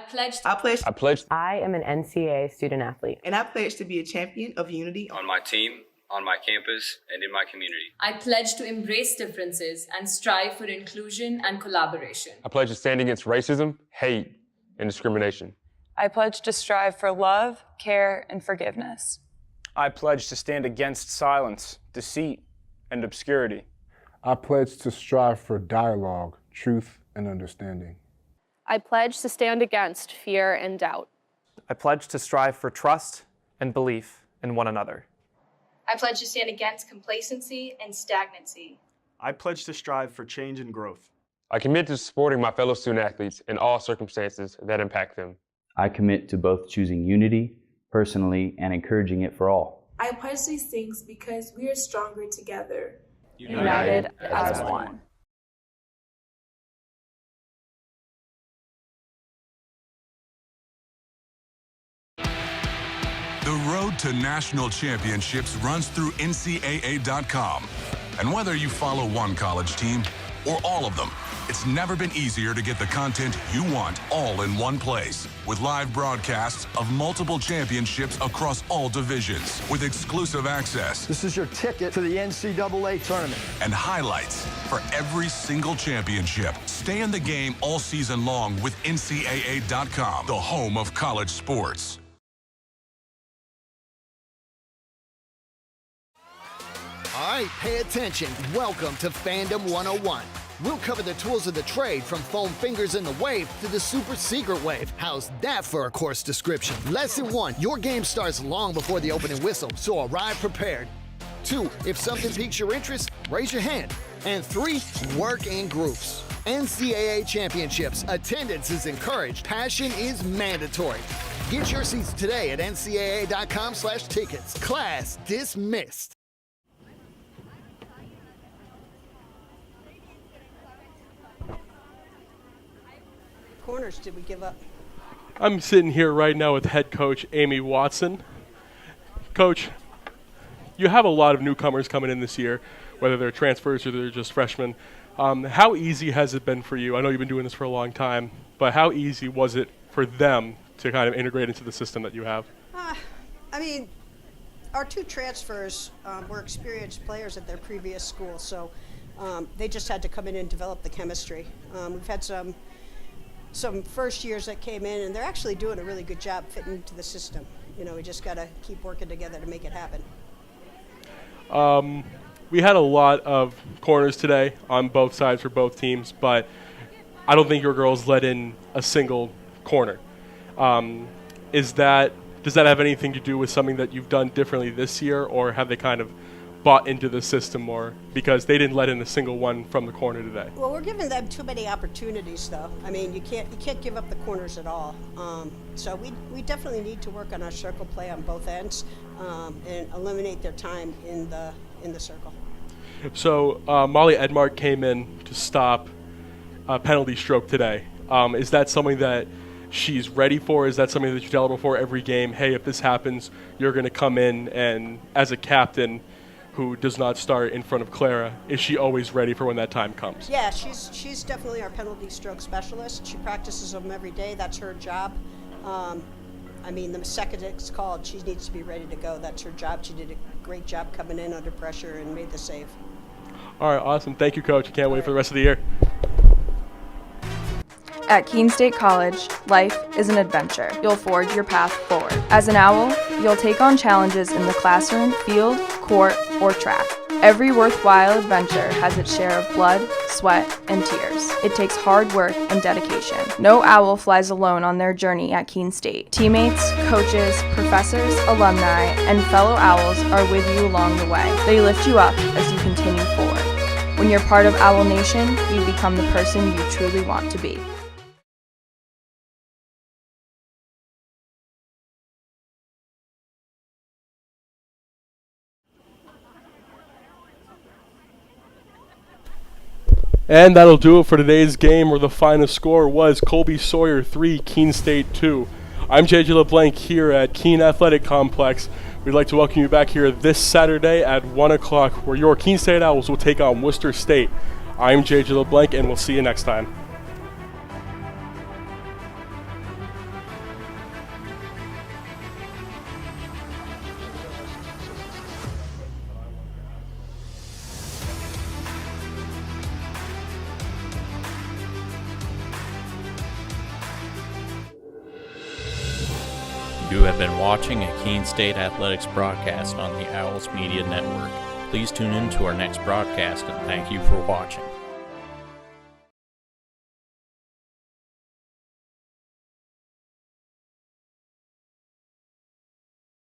I am an NCAA student athlete. And I pledge to be a champion of unity on my team, on my campus, and in my community. I pledge to embrace differences and strive for inclusion and collaboration. I pledge to stand against racism, hate, and discrimination. I pledge to strive for love, care, and forgiveness. I pledge to stand against silence, deceit, and obscurity. I pledge to strive for dialogue, truth, and understanding. I pledge to stand against fear and doubt. I pledge to strive for trust and belief in one another. I pledge to stand against complacency and stagnancy. I pledge to strive for change and growth. I commit to supporting my fellow student athletes in all circumstances that impact them. I commit to both choosing unity personally and encouraging it for all. I pledge these things because we are stronger together. United as one. The The road to national championships runs through NCAA.com. And whether you follow one college team or all of them, it's never been easier to get the content you want all in one place. With live broadcasts of multiple championships across all divisions, with exclusive access. This is your ticket to the NCAA tournament. And highlights for every single championship. Stay in the game all season long with NCAA.com, the home of college sports. All right, pay attention. Welcome to Fandom 101. We'll cover the tools of the trade from foam fingers in the wave to the super secret wave. How's that for a course description? Lesson 1, your game starts long before the opening whistle, so arrive prepared. 2, if something piques your interest, raise your hand. And 3, work in groups. NCAA championships, attendance is encouraged, passion is mandatory. Get your seats today at ncaa.com/tickets. Class dismissed. Corners did we give up? I'm sitting here right now with head coach Amy Watson. Coach, you have a lot of newcomers coming in this year, whether they're transfers or they're just freshmen. How easy has it been for you? I know you've been doing this for a long time, but how easy was it for them to kind of integrate into the system that you have? I mean, our 2 transfers were experienced players at their previous school, so they just had to come in and develop the chemistry. We've had some first years that came in, and they're actually doing a really good job fitting into the system. You know, we just got to keep working together to make it happen. We had a lot of corners today on both sides for both teams, but I don't think your girls let in a single corner. Does that have anything to do with something that you've done differently this year, or have they kind of bought into the system more because they didn't let in a single one from the corner today? Well, we're giving them too many opportunities, though. I mean, you can't give up the corners at all. So we definitely need to work on our circle play on both ends and eliminate their time in the circle. So Molly Edmark came in to stop a penalty stroke today. Is that something that she's ready for? Is that something that you tell her before every game? Hey, if this happens, you're going to come in, and as a captain who does not start in front of Clara, is she always ready for when that time comes? Yeah, she's definitely our penalty stroke specialist. She practices them every day. That's her job. I mean, the second it's called, she needs to be ready to go. That's her job. She did a great job coming in under pressure and made the save. All right, awesome. Thank you, Coach. I can't wait for the rest of the year. At Keene State College, life is an adventure. You'll forge your path forward. As an owl, you'll take on challenges in the classroom, field, court, or track. Every worthwhile adventure has its share of blood, sweat, and tears. It takes hard work and dedication. No owl flies alone on their journey at Keene State. Teammates, coaches, professors, alumni, and fellow owls are with you along the way. They lift you up as you continue forward. When you're part of Owl Nation, you become the person you truly want to be. And that'll do it for today's game, where the final score was Colby-Sawyer 3, Keene State 2. I'm JJ LeBlanc here at Keene Athletic Complex. We'd like to welcome you back here this Saturday at 1 o'clock, where your Keene State Owls will take on Worcester State. I'm JJ LeBlanc, and we'll see you next time. You have been watching a Keene State Athletics broadcast on the Owls Media Network. Please tune in to our next broadcast, and thank you for watching.